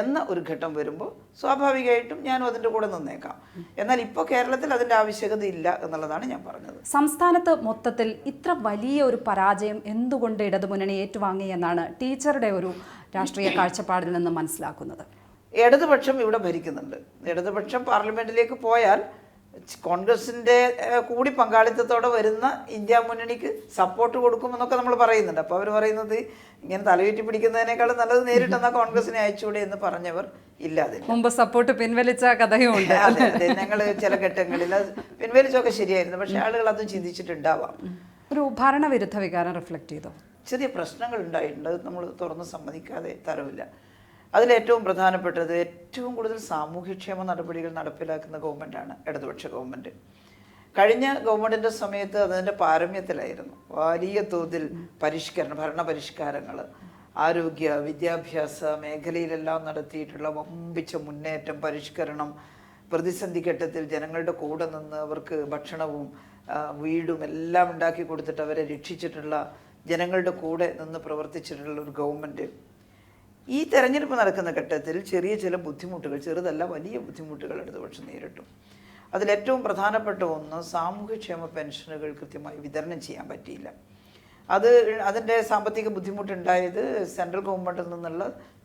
എന്ന ഒരു ഘട്ടം വരുമ്പോൾ സ്വാഭാവികമായിട്ടും ഞാനും അതിൻ്റെ കൂടെ നിന്നേക്കാം. എന്നാൽ ഇപ്പോൾ കേരളത്തിൽ അതിൻ്റെ ആവശ്യകത ഇല്ല എന്നുള്ളതാണ് ഞാൻ പറഞ്ഞത്. സംസ്ഥാനത്ത് മൊത്തത്തിൽ ഇത്ര വലിയ ഒരു പരാജയം എന്തുകൊണ്ട് ഇടതുമുന്നണി ഏറ്റുവാങ്ങി എന്നാണ് ടീച്ചറുടെ ഒരു രാഷ്ട്രീയ കാഴ്ചപ്പാടിൽ നിന്ന് മനസ്സിലാക്കുന്നത്? ഇടതുപക്ഷം ഇവിടെ ഭരിക്കുന്നുണ്ട്. ഇടതുപക്ഷം പാർലമെന്റിലേക്ക് പോയാൽ കോൺഗ്രസിൻ്റെ കൂടി പങ്കാളിത്തത്തോടെ വരുന്ന ഇന്ത്യ മുന്നണിക്ക് സപ്പോർട്ട് കൊടുക്കുമെന്നൊക്കെ നമ്മൾ പറയുന്നുണ്ട്. അപ്പോൾ അവർ പറയുന്നത് ഇങ്ങനെ തലയുറ്റി പിടിക്കുന്നതിനേക്കാളും നല്ലത് നേരിട്ടെന്നാൽ കോൺഗ്രസിനെ അയച്ചുകൂടെ എന്ന് പറഞ്ഞവർ ഇല്ലാതെ മുമ്പ് സപ്പോർട്ട് പിൻവലിച്ച കഥയും ഉണ്ട്. അതെ അതെ, ഞങ്ങൾ ചില ഘട്ടങ്ങളിൽ പിൻവലിച്ചൊക്കെ ശരിയായിരുന്നു. പക്ഷെ ആളുകൾ അതും ചിന്തിച്ചിട്ടുണ്ടാവാം. ഒരു ഭരണവിരുദ്ധ വികാരം റിഫ്ലക്ട് ചെയ്തോ? ചെറിയ പ്രശ്നങ്ങൾ ഉണ്ടായിട്ടുണ്ട്. അത് നമ്മൾ തുറന്ന് സമ്മതിക്കാതെ തരവില്ല. അതിലേറ്റവും പ്രധാനപ്പെട്ടത് ഏറ്റവും കൂടുതൽ സാമൂഹ്യക്ഷേമ നടപടികൾ നടപ്പിലാക്കുന്ന ഗവൺമെൻറ്റാണ് ഇടതുപക്ഷ ഗവൺമെൻറ്. കഴിഞ്ഞ ഗവൺമെൻറ്റിൻ്റെ സമയത്ത് അതിൻ്റെ പാരമ്യത്തിലായിരുന്നു. വലിയ തോതിൽ ഭരണ പരിഷ്കാരങ്ങൾ, ആരോഗ്യ വിദ്യാഭ്യാസ മേഖലയിലെല്ലാം നടത്തിയിട്ടുള്ള വമ്പിച്ച മുന്നേറ്റം, പരിഷ്കരണം, പ്രതിസന്ധി ഘട്ടത്തിൽ ജനങ്ങളുടെ കൂടെ നിന്ന് അവർക്ക് ഭക്ഷണവും വീടും എല്ലാം ഉണ്ടാക്കി കൊടുത്തിട്ട് അവരെ രക്ഷിച്ചിട്ടുള്ള, ജനങ്ങളുടെ കൂടെ നിന്ന് പ്രവർത്തിച്ചിട്ടുള്ള ഒരു ഗവൺമെൻറ്. ഈ തെരഞ്ഞെടുപ്പ് നടക്കുന്ന ഘട്ടത്തിൽ ചെറിയ ചില ബുദ്ധിമുട്ടുകൾ, ചെറുതല്ല വലിയ ബുദ്ധിമുട്ടുകൾ ഇടതുപക്ഷം നേരിട്ടു. അതിലേറ്റവും പ്രധാനപ്പെട്ട ഒന്ന് സാമൂഹ്യക്ഷേമ പെൻഷനുകൾ കൃത്യമായി വിതരണം ചെയ്യാൻ പറ്റിയില്ല. അതിൻ്റെ സാമ്പത്തിക ബുദ്ധിമുട്ടുണ്ടായത് സെൻട്രൽ ഗവൺമെൻറ്റിൽ നിന്നുള്ള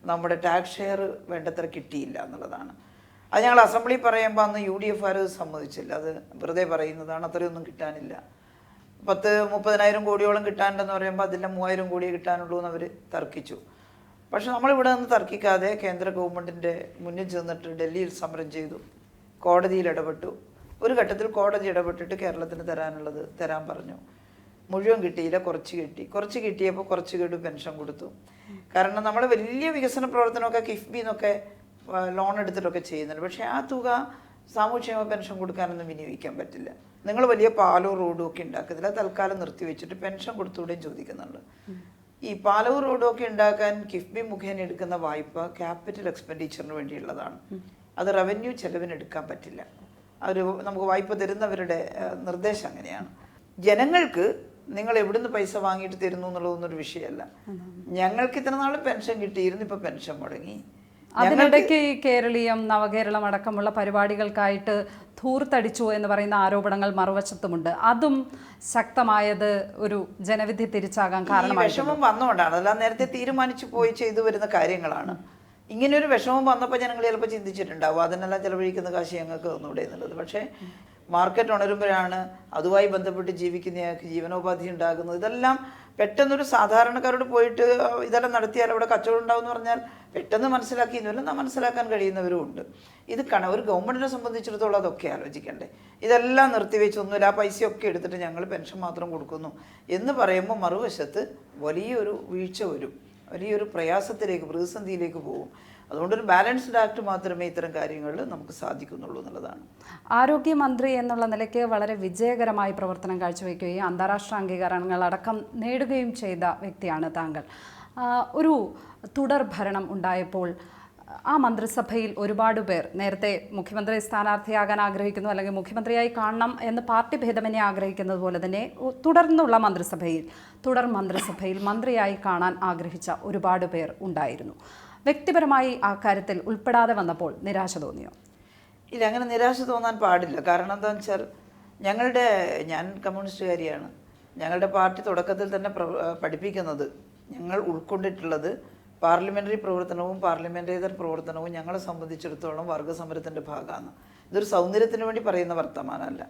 നമ്മുടെ ടാക്സ് ഷെയർ വേണ്ടത്ര കിട്ടിയില്ല എന്നുള്ളതാണ്. അത് ഞങ്ങൾ അസംബ്ലി പറയുമ്പോൾ അന്ന് UDF ആരും സമ്മതിച്ചില്ല. അത് വെറുതെ പറയുന്നതാണ്, അത്രയൊന്നും കിട്ടാനില്ല. 30,000 കോടിയോളം കിട്ടാനുണ്ടെന്ന് പറയുമ്പോൾ അതിൻ്റെ 3,000 കോടിയെ കിട്ടാനുള്ളൂ എന്ന് അവർ തർക്കിച്ചു. പക്ഷെ നമ്മളിവിടെ നിന്ന് തർക്കിക്കാതെ കേന്ദ്ര ഗവൺമെൻറ്റിൻ്റെ മുന്നിൽ ചെന്നിട്ട് ഡൽഹിയിൽ സമരം ചെയ്തു, കോടതിയിൽ ഇടപെട്ടു. ഒരു ഘട്ടത്തിൽ കോടതി ഇടപെട്ടിട്ട് കേരളത്തിന് തരാനുള്ളത് തരാൻ പറഞ്ഞു. മുഴുവൻ കിട്ടിയില്ല, കുറച്ച് കിട്ടിയപ്പോൾ കുറച്ച് ഗഡു പെൻഷൻ കൊടുത്തു. കാരണം നമ്മൾ വലിയ വികസന പ്രവർത്തനമൊക്കെ കിഫ്ബിന്നൊക്കെ ലോൺ എടുത്തിട്ടൊക്കെ ചെയ്യുന്നുണ്ട്. പക്ഷേ ആ തുക സാമൂഹ്യക്ഷേമ പെൻഷൻ കൊടുക്കാനൊന്നും വിനിയോഗിക്കാൻ പറ്റില്ല. നിങ്ങൾ വലിയ പാലോ റോഡും ഒക്കെ ഉണ്ടാക്കുന്നില്ല, തൽക്കാലം നിർത്തിവെച്ചിട്ട് പെൻഷൻ കൊടുത്തുകൂടെയും ചോദിക്കുന്നുണ്ട്. ഈ പാലവും റോഡും ഒക്കെ ഉണ്ടാക്കാൻ കിഫ്ബി മുഖേന എടുക്കുന്ന വായ്പ ക്യാപിറ്റൽ എക്സ്പെൻഡിച്ചറിന് വേണ്ടിയുള്ളതാണ്. അത് റവന്യൂ ചെലവിന് എടുക്കാൻ പറ്റില്ല. നമുക്ക് വായ്പ തരുന്നവരുടെ നിർദ്ദേശം അങ്ങനെയാണ്. ജനങ്ങൾക്ക് നിങ്ങൾ എവിടുന്ന് പൈസ വാങ്ങിയിട്ട് തരുന്നു എന്നുള്ളതൊന്നൊരു വിഷയമല്ല. ഞങ്ങൾക്ക് ഇത്ര നാൾ പെൻഷൻ കിട്ടിയിരുന്നു, ഇപ്പോൾ പെൻഷൻ മുടങ്ങി. അതിനിടയ്ക്ക് ഈ കേരളീയം, നവകേരളം അടക്കമുള്ള പരിപാടികൾക്കായിട്ട് ധൂർത്തടിച്ചു എന്ന് പറയുന്ന ആരോപണങ്ങൾ മറുവശത്തുമുണ്ട്. അതും ശക്തമായത് ഒരു ജനവിധി തിരിച്ചാകാൻ കാരണം വിഷമം വന്നുകൊണ്ടാണ്. അതെല്ലാം നേരത്തെ തീരുമാനിച്ചു പോയി ചെയ്തു വരുന്ന കാര്യങ്ങളാണ്. ഇങ്ങനെയൊരു വിഷമം വന്നപ്പോൾ ജനങ്ങൾ ചിലപ്പോൾ ചിന്തിച്ചിട്ടുണ്ടാവും അതിനെല്ലാം ചിലവഴിക്കുന്ന കാശ് ഞങ്ങൾക്ക് തന്നൂടെ എന്നുള്ളത്. പക്ഷേ മാർക്കറ്റ് ഉണരുമ്പോഴാണ് അതുമായി ബന്ധപ്പെട്ട് ജീവിക്കുന്നയാൾക്ക് ജീവനോപാധി ഉണ്ടാകുന്നത്. ഇതെല്ലാം പെട്ടെന്നൊരു സാധാരണക്കാരോട് പോയിട്ട് ഇതെല്ലാം നടത്തിയാൽ അവിടെ കച്ചവടം ഉണ്ടാവും എന്ന് പറഞ്ഞാൽ പെട്ടെന്ന് മനസ്സിലാക്കിയെന്നില്ല, മനസ്സിലാക്കാൻ കഴിയുന്നവരും ഉണ്ട്. ഇത് ഒരു ഗവൺമെൻറ്റിനെ സംബന്ധിച്ചിടത്തോളം അതൊക്കെ ആലോചിക്കണ്ടേ. ഇതെല്ലാം നിർത്തിവെച്ചൊന്നുമില്ല, ആ പൈസയൊക്കെ എടുത്തിട്ട് ഞങ്ങൾ പെൻഷൻ മാത്രം കൊടുക്കുന്നു എന്ന് പറയുമ്പോൾ മറുവശത്ത് വലിയൊരു വീഴ്ച വരും, വലിയൊരു പ്രയാസത്തിലേക്ക്, പ്രതിസന്ധിയിലേക്ക് പോകും. അതുകൊണ്ടൊരു ബാലൻസ്ഡ് ആക്ട് മാത്രമേ ഇത്തരം കാര്യങ്ങളിൽ നമുക്ക് സാധിക്കുന്നുള്ളൂ എന്നുള്ളതാണ്. ആരോഗ്യമന്ത്രി എന്നുള്ള നിലയ്ക്ക് വളരെ വിജയകരമായി പ്രവർത്തനം കാഴ്ചവെക്കുകയും അന്താരാഷ്ട്ര അംഗീകാരങ്ങൾ അടക്കം നേടുകയും ചെയ്ത വ്യക്തിയാണ് താങ്കൾ. ഒരു തുടർ ഭരണം ഉണ്ടായപ്പോൾ ആ മന്ത്രിസഭയിൽ ഒരുപാട് പേർ നേരത്തെ മുഖ്യമന്ത്രി സ്ഥാനാർത്ഥിയാകാൻ ആഗ്രഹിക്കുന്നു, അല്ലെങ്കിൽ മുഖ്യമന്ത്രിയായി കാണണം എന്ന് പാർട്ടി ഭേദമന്യേ ആഗ്രഹിക്കുന്നത് പോലെ തന്നെ തുടർ മന്ത്രിസഭയിൽ മന്ത്രിയായി കാണാൻ ആഗ്രഹിച്ച ഒരുപാട് പേർ ഉണ്ടായിരുന്നു. വ്യക്തിപരമായി ആ കാര്യത്തിൽ ഉൾപ്പെടാതെ വന്നപ്പോൾ നിരാശ തോന്നിയോ? ഇല്ല, അങ്ങനെ നിരാശ തോന്നാൻ പാടില്ല. കാരണം എന്താണെന്ന് വെച്ചാൽ ഞാൻ കമ്മ്യൂണിസ്റ്റുകാരിയാണ്. ഞങ്ങളുടെ പാർട്ടി തുടക്കത്തിൽ തന്നെ പഠിപ്പിക്കുന്നത്, ഞങ്ങൾ ഉൾക്കൊണ്ടിട്ടുള്ളത് പാർലമെൻ്ററി പ്രവർത്തനവും പാർലമെൻ്റേതര പ്രവർത്തനവും ഞങ്ങളെ സംബന്ധിച്ചിടത്തോളം വർഗ്ഗസമരത്തിൻ്റെ ഭാഗമാണ്. ഇതൊരു സൗന്ദര്യത്തിന് വേണ്ടി പറയുന്ന വർത്തമാനമല്ല.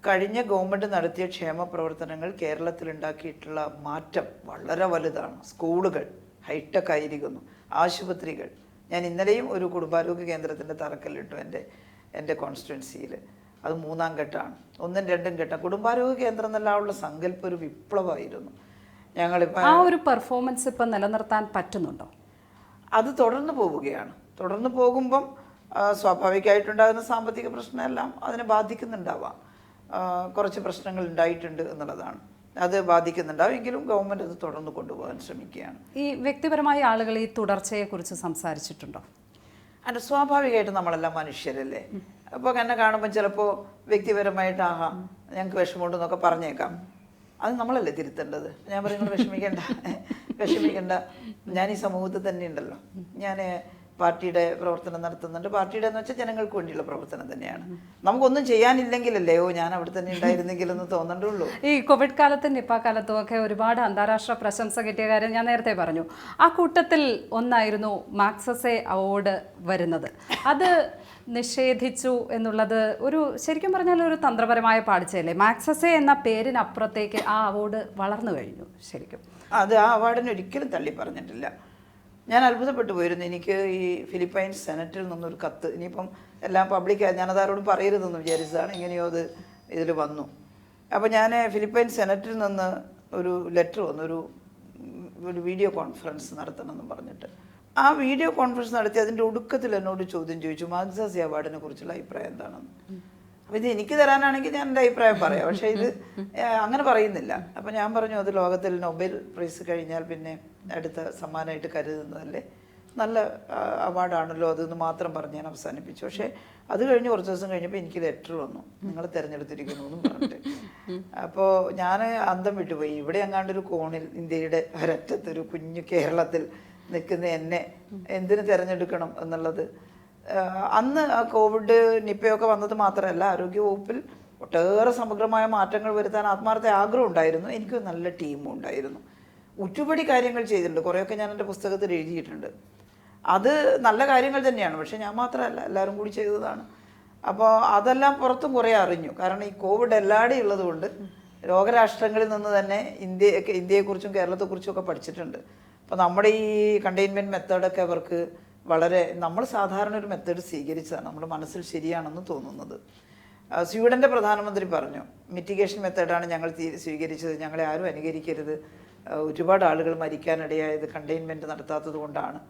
കഴിഞ്ഞ ഗവൺമെൻറ് നടത്തിയ ക്ഷേമ പ്രവർത്തനങ്ങൾ കേരളത്തിലുണ്ടാക്കിയിട്ടുള്ള മാറ്റം വളരെ വലുതാണ്. സ്കൂളുകൾ ഹൈടെക് ആയിരിക്കുന്നു, ആശുപത്രികൾ. ഞാൻ ഇന്നലെയും ഒരു കുടുംബാരോഗ്യ കേന്ദ്രത്തിൻ്റെ തറക്കല്ലിട്ടു എൻ്റെ കോൺസ്റ്റിറ്റ്യുവൻസിയിൽ. അത് 3ാം ഘട്ടമാണ്. 1ഉം 2ഉം ഘട്ടം. കുടുംബാരോഗ്യ കേന്ദ്രം എന്നെല്ലാമുള്ള സങ്കല്പം ഒരു വിപ്ലവമായിരുന്നു. ഞങ്ങളിപ്പോൾ ആ ഒരു പെർഫോമൻസ് ഇപ്പം നിലനിർത്താൻ പറ്റുന്നുണ്ടോ? അത് തുടർന്ന് പോവുകയാണ്. തുടർന്ന് പോകുമ്പം സ്വാഭാവികമായിട്ടുണ്ടാകുന്ന സാമ്പത്തിക പ്രശ്നമെല്ലാം അതിനെ ബാധിക്കുന്നുണ്ടാവാം. കുറച്ച് പ്രശ്നങ്ങൾ ഉണ്ടായിട്ടുണ്ട് എന്നുള്ളതാണ്. അത് ബാധിക്കുന്നുണ്ടാവും. എങ്കിലും ഗവൺമെൻറ് അത് തുടർന്ന് കൊണ്ടുപോകാൻ ശ്രമിക്കുകയാണ്. ഈ വ്യക്തിപരമായ ആളുകൾ ഈ തുടർച്ചയെക്കുറിച്ച് സംസാരിച്ചിട്ടുണ്ടോ? അതിൻ്റെ സ്വാഭാവികമായിട്ട് നമ്മളെല്ലാം മനുഷ്യരല്ലേ. അപ്പോൾ എന്നെ കാണുമ്പോൾ ചിലപ്പോൾ വ്യക്തിപരമായിട്ട് ആഹാ ഞങ്ങൾക്ക് വിഷമമുണ്ടെന്നൊക്കെ പറഞ്ഞേക്കാം. അത് നമ്മളല്ലേ തിരുത്തേണ്ടത്. ഞാൻ പറയുന്നത് വിഷമിക്കണ്ട, ഞാൻ ഈ സമൂഹത്തിൽ തന്നെ ഉണ്ടല്ലോ. ഞാൻ പാർട്ടിയുടെ പ്രവർത്തനം നടത്തുന്നുണ്ട്. പാർട്ടിയുടെ എന്ന് വെച്ചാൽ ജനങ്ങൾക്ക് വേണ്ടിയുള്ള പ്രവർത്തനം തന്നെയാണ്. നമുക്കൊന്നും ചെയ്യാനില്ലെങ്കിലല്ലേ ഞാൻ അവിടെ തന്നെ ഉണ്ടായിരുന്നെങ്കിലെന്ന് തോന്നണ്ടുള്ളൂ. ഈ കോവിഡ് കാലത്തും നിപ്പ കാലത്തും ഒക്കെ ഒരുപാട് അന്താരാഷ്ട്ര പ്രശംസ കിട്ടിയ കാര്യം ഞാൻ നേരത്തെ പറഞ്ഞു. ആ കൂട്ടത്തിൽ ഒന്നായിരുന്നു മാക്സസെ അവാർഡ് വരുന്നത്. അത് നിഷേധിച്ചു എന്നുള്ളത് ഒരു ശരിക്കും പറഞ്ഞാൽ ഒരു തന്ത്രപരമായ പാളിച്ചയല്ലേ? മാക്സസെ എന്ന പേരിനപ്പുറത്തേക്ക് ആ അവാർഡ് വളർന്നു കഴിഞ്ഞു ശരിക്കും. അത് ആ അവാർഡിനെ ഒരിക്കലും തള്ളി പറഞ്ഞിട്ടില്ല. ഞാൻ അത്ഭുതപ്പെട്ടു പോയിരുന്നു. എനിക്ക് ഈ ഫിലിപ്പൈൻസ് സെനറ്റിൽ നിന്നൊരു കത്ത്, ഇനിയിപ്പം എല്ലാം പബ്ലിക്കായി ഞാനതാരോടും പറയരുതെന്ന് വിചാരിച്ചതാണ്, ഇങ്ങനെയോ അത് ഇതിൽ വന്നു. അപ്പോൾ ഞാൻ ഫിലിപ്പൈൻസ് സെനറ്റിൽ നിന്ന് ഒരു ലെറ്റർ വന്നു, ഒരു വീഡിയോ കോൺഫറൻസ് നടത്തണമെന്ന് പറഞ്ഞിട്ട്. ആ വീഡിയോ കോൺഫറൻസ് നടത്തി അതിൻ്റെ ഒടുക്കത്തിൽ എന്നോട് ചോദ്യം ചോദിച്ചു, മാഗ്സസെ അവാർഡിനെ കുറിച്ചുള്ള അഭിപ്രായം എന്താണെന്ന്. അപ്പോൾ ഇത് എനിക്ക് തരാനാണെങ്കിൽ ഞാൻ എൻ്റെ അഭിപ്രായം പറയാം, പക്ഷേ ഇത് അങ്ങനെ പറയുന്നില്ല. അപ്പോൾ ഞാൻ പറഞ്ഞു, അത് ലോകത്തിൽ നൊബേൽ പ്രൈസ് കഴിഞ്ഞാൽ പിന്നെ അടുത്ത സമ്മാനമായിട്ട് കരുതുന്നതല്ലേ, നല്ല അവാർഡാണല്ലോ അതെന്ന് മാത്രം പറഞ്ഞ് ഞാൻ അവസാനിപ്പിച്ചു. പക്ഷേ അത് കഴിഞ്ഞ് കുറച്ച് ദിവസം കഴിഞ്ഞപ്പോൾ എനിക്ക് ലെറ്റർ വന്നു, നിങ്ങൾ തിരഞ്ഞെടുത്തിരിക്കുന്നു എന്നും പറഞ്ഞിട്ട്. അപ്പോൾ ഞാൻ അന്തം വിട്ടുപോയി. ഇവിടെ എങ്ങാണ്ടൊരു കോണിൽ ഇന്ത്യയുടെ ഒരറ്റത്തൊരു കുഞ്ഞു കേരളത്തിൽ നിൽക്കുന്ന എന്നെ എന്തിനു തിരഞ്ഞെടുക്കണം എന്നുള്ളത്. അന്ന് കോവിഡ് നിപ്പയൊക്കെ വന്നത് മാത്രമല്ല, ആരോഗ്യവകുപ്പിൽ ഒട്ടേറെ സമഗ്രമായ മാറ്റങ്ങൾ വരുത്താൻ ആത്മാർത്ഥ ആഗ്രഹം ഉണ്ടായിരുന്നു. എനിക്ക് നല്ല ടീമും ഉണ്ടായിരുന്നു. ഒരുപടി കാര്യങ്ങൾ ചെയ്തിട്ടുണ്ട്. കുറേയൊക്കെ ഞാൻ എൻ്റെ പുസ്തകത്തിൽ എഴുതിയിട്ടുണ്ട്. അത് നല്ല കാര്യങ്ങൾ തന്നെയാണ്, പക്ഷേ ഞാൻ മാത്രമല്ല, എല്ലാവരും കൂടി ചെയ്തതാണ്. അപ്പോൾ അതെല്ലാം പുറത്തും കുറേ അറിഞ്ഞു. കാരണം ഈ കോവിഡ് എല്ലായിടെയും ഉള്ളതുകൊണ്ട് ലോകരാഷ്ട്രങ്ങളിൽ നിന്ന് തന്നെ ഇന്ത്യയെക്കുറിച്ചും കേരളത്തെക്കുറിച്ചും ഒക്കെ പഠിച്ചിട്ടുണ്ട്. അപ്പോൾ നമ്മുടെ ഈ കണ്ടെയ്ൻമെൻറ്റ് മെത്തേഡൊക്കെ അവർക്ക് വളരെ, നമ്മൾ സാധാരണ ഒരു മെത്തേഡ് സ്വീകരിച്ചതാണ്, നമ്മുടെ മനസ്സിൽ ശരിയാണെന്ന് തോന്നുന്നത്. സ്വീഡൻ്റെ പ്രധാനമന്ത്രി പറഞ്ഞു, മിറ്റിഗേഷൻ മെത്തേഡാണ് ഞങ്ങൾ സ്വീകരിച്ചത്, ഞങ്ങളെ ആരും അനുകരിക്കരുത്, ഒരുപാട് ആളുകൾ മരിക്കാനിടയായത് കണ്ടെയ്ൻമെൻറ്റ് നടത്താത്തത് കൊണ്ടാണ്.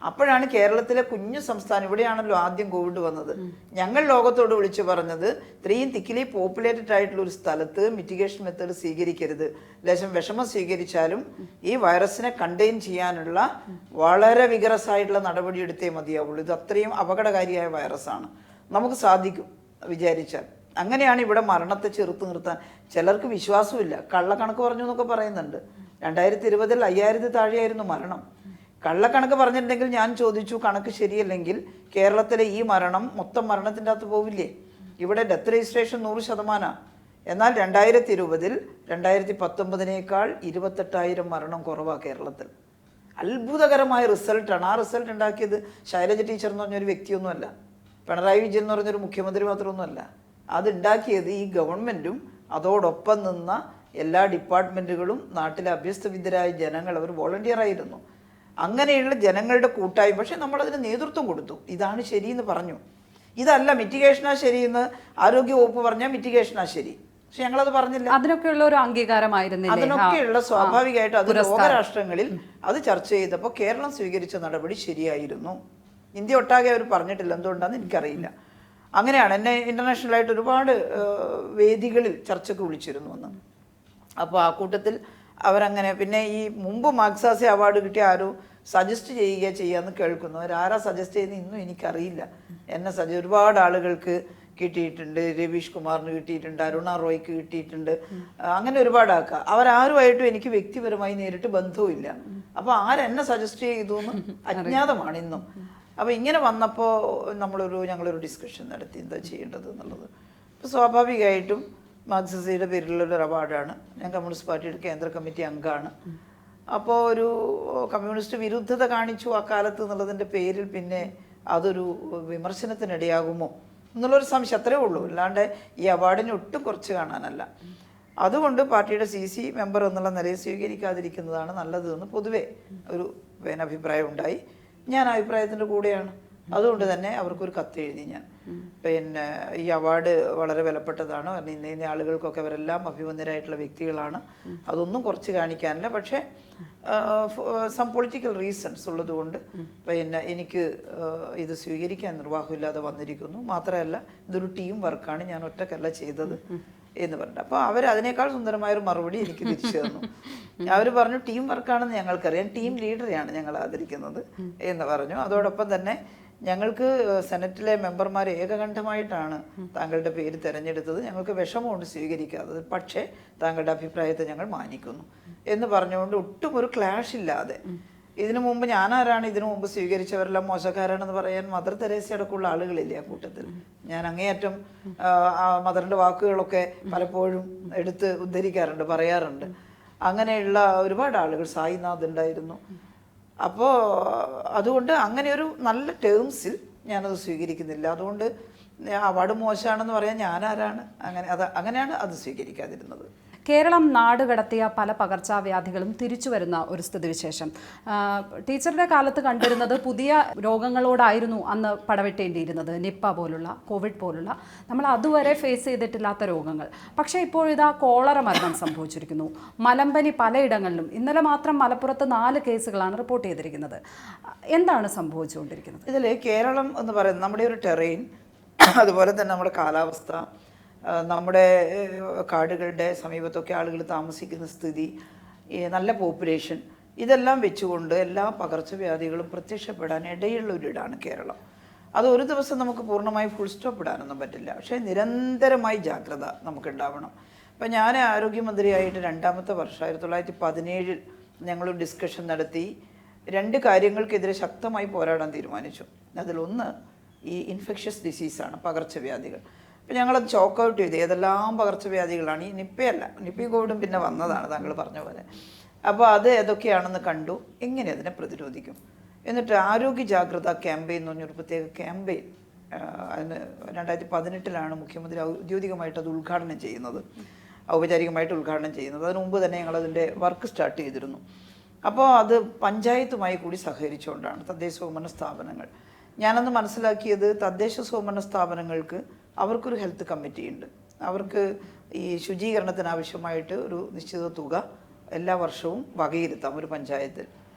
അപ്പോഴാണ് കേരളത്തിലെ കുഞ്ഞു സംസ്ഥാനം, ഇവിടെയാണല്ലോ ആദ്യം കോവിഡ് വന്നത്, ഞങ്ങൾ ലോകത്തോട് വിളിച്ചു പറഞ്ഞത് ഇത്രയും തിക്കിലി പോപ്പുലേറ്റഡ് ആയിട്ടുള്ള ഒരു സ്ഥലത്ത് മിറ്റിഗേഷൻ മെത്തേഡ് സ്വീകരിക്കരുത്, ലേശം വിഷമം സ്വീകരിച്ചാലും ഈ വൈറസിനെ കണ്ടെയ്ൻ ചെയ്യാനുള്ള വളരെ വിഗ്രസായിട്ടുള്ള നടപടി എടുത്തേ മതിയാവുള്ളൂ, ഇത് അത്രയും അപകടകാരിയായ വൈറസാണ്, നമുക്ക് സാധിക്കും വിചാരിച്ചാൽ. അങ്ങനെയാണ് ഇവിടെ മരണത്തെ ചെറുത്ത് നിർത്താൻ. ചിലർക്ക് വിശ്വാസമില്ല, കള്ളക്കണക്ക് പറഞ്ഞു എന്നൊക്കെ പറയുന്നുണ്ട്. 2020 5000 താഴെയായിരുന്നു മരണം. കള്ളക്കണക്ക് പറഞ്ഞിട്ടുണ്ടെങ്കിൽ ഞാൻ ചോദിച്ചു, കണക്ക് ശരിയല്ലെങ്കിൽ കേരളത്തിലെ ഈ മരണം മൊത്തം മരണത്തിൻ്റെ അകത്ത് പോവില്ലേ? ഇവിടെ ഡെത്ത് രജിസ്ട്രേഷൻ 100%. എന്നാൽ 2020 2019 28,000 മരണം കുറവാണ് കേരളത്തിൽ. അത്ഭുതകരമായ റിസൾട്ടാണ്. ആ റിസൾട്ട് ഉണ്ടാക്കിയത് ശൈലജ ടീച്ചർ എന്ന് പറഞ്ഞൊരു വ്യക്തിയൊന്നുമല്ല, പിണറായി വിജയൻ എന്ന് പറഞ്ഞൊരു മുഖ്യമന്ത്രി മാത്രമൊന്നുമല്ല. അതുണ്ടാക്കിയത് ഈ ഗവൺമെൻറ്റും അതോടൊപ്പം നിന്ന എല്ലാ ഡിപ്പാർട്ട്മെൻറ്റുകളും, നാട്ടിലെ അഭ്യസ്തവിദ്യരായ ജനങ്ങൾ, അവർ വോളണ്ടിയറായിരുന്നു. അങ്ങനെയുള്ള ജനങ്ങളുടെ കൂട്ടായ്മ. പക്ഷെ നമ്മളതിന് നേതൃത്വം കൊടുത്തു, ഇതാണ് ശരിയെന്ന് പറഞ്ഞു. ഇതല്ല മിറ്റിഗേഷനാ ശരിയെന്ന് ആരോഗ്യവകുപ്പ് പറഞ്ഞാൽ മിറ്റിഗേഷനാ ശരി, പക്ഷെ ഞങ്ങളത് പറഞ്ഞില്ല. അതിനൊക്കെയുള്ള ഒരു അംഗീകാരമായിരുന്നില്ല. അതിനൊക്കെയുള്ള സ്വാഭാവികമായിട്ട് അത് ലോകരാഷ്ട്രങ്ങളിൽ അത് ചർച്ച ചെയ്തപ്പോൾ കേരളം സ്വീകരിച്ച നടപടി ശരിയായിരുന്നു. ഇന്ത്യ ഒട്ടാകെ അവർ പറഞ്ഞിട്ടില്ല, എന്തുകൊണ്ടാണെന്ന് എനിക്കറിയില്ല. അങ്ങനെയാണ് എന്നെ ഇൻ്റർനാഷണലായിട്ട് ഒരുപാട് വേദികളിൽ ചർച്ചയ്ക്ക് വിളിച്ചിരുന്നു എന്ന്. അപ്പോൾ ആ കൂട്ടത്തിൽ അവരങ്ങനെ, പിന്നെ ഈ മുമ്പ് മാഗ്സസെ അവാർഡ് കിട്ടിയ ആരും സജസ്റ്റ് ചെയ്യാന്ന് കേൾക്കുന്നു. അവരാരാ സജസ്റ്റ് ചെയ്യുന്നത് ഇന്നും എനിക്കറിയില്ല. എന്നെ ഒരുപാട് ആളുകൾക്ക് കിട്ടിയിട്ടുണ്ട്. രവീഷ് കുമാറിന് കിട്ടിയിട്ടുണ്ട്, അരുണ റോയ്ക്ക് കിട്ടിയിട്ടുണ്ട്, അങ്ങനെ ഒരുപാട് ആൾക്കാർ. അവരാരുമായിട്ടും എനിക്ക് വ്യക്തിപരമായി നേരിട്ട് ബന്ധവുമില്ല. അപ്പോൾ ആരെന്നെ സജസ്റ്റ് ചെയ്തു എന്ന് അജ്ഞാതമാണ് ഇന്നും. അപ്പോൾ ഇങ്ങനെ വന്നപ്പോൾ ഞങ്ങളൊരു ഡിസ്കഷൻ നടത്തി എന്താ ചെയ്യേണ്ടത് എന്നുള്ളത്. അപ്പോൾ സ്വാഭാവികമായിട്ടും മാഗ്സസെയുടെ പേരിലുള്ളൊരു അവാർഡാണ്. ഞാൻ കമ്മ്യൂണിസ്റ്റ് പാർട്ടിയുടെ കേന്ദ്ര കമ്മിറ്റി അംഗമാണ്. അപ്പോൾ ഒരു കമ്മ്യൂണിസ്റ്റ് വിരുദ്ധത കാണിച്ചു അക്കാലത്ത് എന്നുള്ളതിൻ്റെ പേരിൽ പിന്നെ അതൊരു വിമർശനത്തിനിടയാകുമോ എന്നുള്ളൊരു സംശയം, അത്രേ ഉള്ളൂ. അല്ലാണ്ട് ഈ അവാർഡിന് ഒട്ടും കുറച്ച് കാണാനല്ല. അതുകൊണ്ട് പാർട്ടിയുടെ CC മെമ്പർ എന്നുള്ള നിലയിൽ സ്വീകരിക്കാതിരിക്കുന്നതാണ് നല്ലത് എന്ന് പൊതുവെ ഒരു അഭിപ്രായം ഉണ്ടായി. ഞാൻ അഭിപ്രായത്തിൻ്റെ കൂടെയാണ്. അതുകൊണ്ട് തന്നെ അവർക്കൊരു കത്ത് എഴുതി ഞാൻ. പിന്നെ ഈ അവാർഡ് വളരെ വിലപ്പെട്ടതാണ്, ഇന്ന ആളുകൾക്കൊക്കെ അവരെല്ലാം അഭിമന്യരായിട്ടുള്ള വ്യക്തികളാണ്, അതൊന്നും കുറച്ച് കാണിക്കാനില്ല. പക്ഷേ സം പൊളിറ്റിക്കൽ റീസൺസ് ഉള്ളതുകൊണ്ട് പിന്നെ എനിക്ക് ഇത് സ്വീകരിക്കാൻ നിർവാഹമില്ലാതെ വന്നിരിക്കുന്നു. മാത്രമല്ല ഇതൊരു ടീം വർക്കാണ്, ഞാൻ ഒറ്റക്കല്ല ചെയ്തത് എന്ന് പറഞ്ഞു. അപ്പോൾ അതിനേക്കാൾ സുന്ദരമായൊരു മറുപടി എനിക്ക് തിരിച്ചു തന്നു. അവർ പറഞ്ഞു, ടീം വർക്കാണെന്ന് ഞങ്ങൾക്കറിയാം, ടീം ലീഡറെയാണ് ഞങ്ങൾ ആദരിക്കുന്നത് എന്ന് പറഞ്ഞു. അതോടൊപ്പം തന്നെ ഞങ്ങൾക്ക് സെനറ്റിലെ മെമ്പർമാർ ഏകകണ്ഠമായിട്ടാണ് താങ്കളുടെ പേര് തിരഞ്ഞെടുത്തത്. ഞങ്ങൾക്ക് വിഷമമുണ്ട് സ്വീകരിക്കാത്തത്, പക്ഷേ താങ്കളുടെ അഭിപ്രായത്തെ ഞങ്ങൾ മാനിക്കുന്നു എന്ന് പറഞ്ഞുകൊണ്ട് ഒട്ടും ഒരു ക്ലാഷ് ഇല്ലാതെ, ഇതിനു മുമ്പ് ഞാനാരാണ് ഇതിനു മുമ്പ് സ്വീകരിച്ചവരെല്ലാം മോശക്കാരാണെന്ന് പറയാൻ മദർ തെരേസ അടക്കമുള്ള ആളുകളില്ലേ ആ കൂട്ടത്തിൽ. ഞാൻ അങ്ങേയറ്റം മദറിൻ്റെ വാക്കുകളൊക്കെ പലപ്പോഴും എടുത്ത് ഉദ്ധരിക്കാറുണ്ട്, പറയാറുണ്ട്. അങ്ങനെയുള്ള ഒരുപാട് ആളുകൾ, സായിനാഥ് ഉണ്ടായിരുന്നു. അപ്പോൾ അതുകൊണ്ട് അങ്ങനെ ഒരു നല്ല ടേംസിൽ ഞാനത് സ്വീകരിക്കുന്നില്ല. അതുകൊണ്ട് അവാർഡ് മോശമാണെന്ന് പറയാൻ ഞാനാരാണ്? അങ്ങനെയാണ് അത് സ്വീകരിക്കാതിരുന്നത്. കേരളം നാടുകടത്തിയ പല പകർച്ചവ്യാധികളും തിരിച്ചു വരുന്ന ഒരു സ്ഥിതിവിശേഷം ടീച്ചറുടെ കാലത്ത് കണ്ടിരുന്നത് പുതിയ രോഗങ്ങളോടായിരുന്നു അന്ന് പടവെട്ടേണ്ടിയിരുന്നത്. നിപ്പ പോലുള്ള, കോവിഡ് പോലുള്ള നമ്മൾ അതുവരെ ഫേസ് ചെയ്തിട്ടില്ലാത്ത രോഗങ്ങൾ. പക്ഷേ ഇപ്പോഴിതാ കോളറ മരണം സംഭവിച്ചിരിക്കുന്നു. മലമ്പനി പലയിടങ്ങളിലും. ഇന്നലെ മാത്രം മലപ്പുറത്ത് 4 കേസുകളാണ് റിപ്പോർട്ട് ചെയ്തിരിക്കുന്നത്. എന്താണ് സംഭവിച്ചുകൊണ്ടിരിക്കുന്നത്? ഇതിൽ കേരളം എന്ന് പറയുന്നത് നമ്മുടെ ഒരു ടെറൈൻ, അതുപോലെ തന്നെ നമ്മുടെ കാലാവസ്ഥ, നമ്മുടെ കാടുകളുടെ സമീപത്തൊക്കെ ആളുകൾ താമസിക്കുന്ന സ്ഥിതി, നല്ല പോപ്പുലേഷൻ, ഇതെല്ലാം വെച്ചുകൊണ്ട് എല്ലാ പകർച്ചവ്യാധികളും പ്രത്യക്ഷപ്പെടാൻ ഇടയുള്ള ഒരിടാണ് കേരളം. അത് ഒരു ദിവസം നമുക്ക് പൂർണ്ണമായി ഫുൾ സ്റ്റോപ്പ് ഇടാനൊന്നും പറ്റില്ല. പക്ഷേ നിരന്തരമായി ജാഗ്രത നമുക്കുണ്ടാവണം. ഇപ്പം ഞാൻ ആരോഗ്യമന്ത്രിയായിട്ട് 2ാമത്തെ വർഷം 1917 ഞങ്ങൾ ഡിസ്കഷൻ നടത്തി 2 കാര്യങ്ങൾക്കെതിരെ ശക്തമായി പോരാടാൻ തീരുമാനിച്ചു. അതിലൊന്ന് ഈ ഇൻഫെക്ഷ്യസ് ഡിസീസാണ്, പകർച്ചവ്യാധികൾ. അപ്പോൾ ഞങ്ങളത് ചോക്ക് ഔട്ട് ചെയ്തു. ഏതെല്ലാം പകർച്ചവ്യാധികളാണ്, ഈ നിപ്പയല്ല, നിപ്പയും കോവിഡും പിന്നെ വന്നതാണ് താങ്കൾ പറഞ്ഞ പോലെ. അപ്പോൾ അത് ഏതൊക്കെയാണെന്ന് കണ്ടു, എങ്ങനെ അതിനെ പ്രതിരോധിക്കും. എന്നിട്ട് ആരോഗ്യ ജാഗ്രത ക്യാമ്പയിൻ എന്ന് പറഞ്ഞൊരു പ്രത്യേക ക്യാമ്പയിൻ അതിന് 2018 മുഖ്യമന്ത്രി ഔദ്യോഗികമായിട്ട് അത് ഉദ്ഘാടനം ചെയ്യുന്നത്, ഔപചാരികമായിട്ട് ഉദ്ഘാടനം ചെയ്യുന്നത്. അതിന് മുമ്പ് തന്നെ ഞങ്ങളതിൻ്റെ വർക്ക് സ്റ്റാർട്ട് ചെയ്തിരുന്നു. അപ്പോൾ അത് പഞ്ചായത്തുമായി കൂടി സഹകരിച്ചുകൊണ്ടാണ്, തദ്ദേശ സ്വയംഭരണ സ്ഥാപനങ്ങൾ. ഞാനന്ന് മനസ്സിലാക്കിയത് തദ്ദേശ സ്വയംഭരണ സ്ഥാപനങ്ങൾക്ക് അവർക്കൊരു ഹെൽത്ത് കമ്മിറ്റി ഉണ്ട്. അവർക്ക് ഈ ശുചീകരണത്തിന് ആവശ്യമായിട്ട് ഒരു നിശ്ചിത തുക എല്ലാ വർഷവും വകയിരുത്താം ഒരു പഞ്ചായത്തിൽ.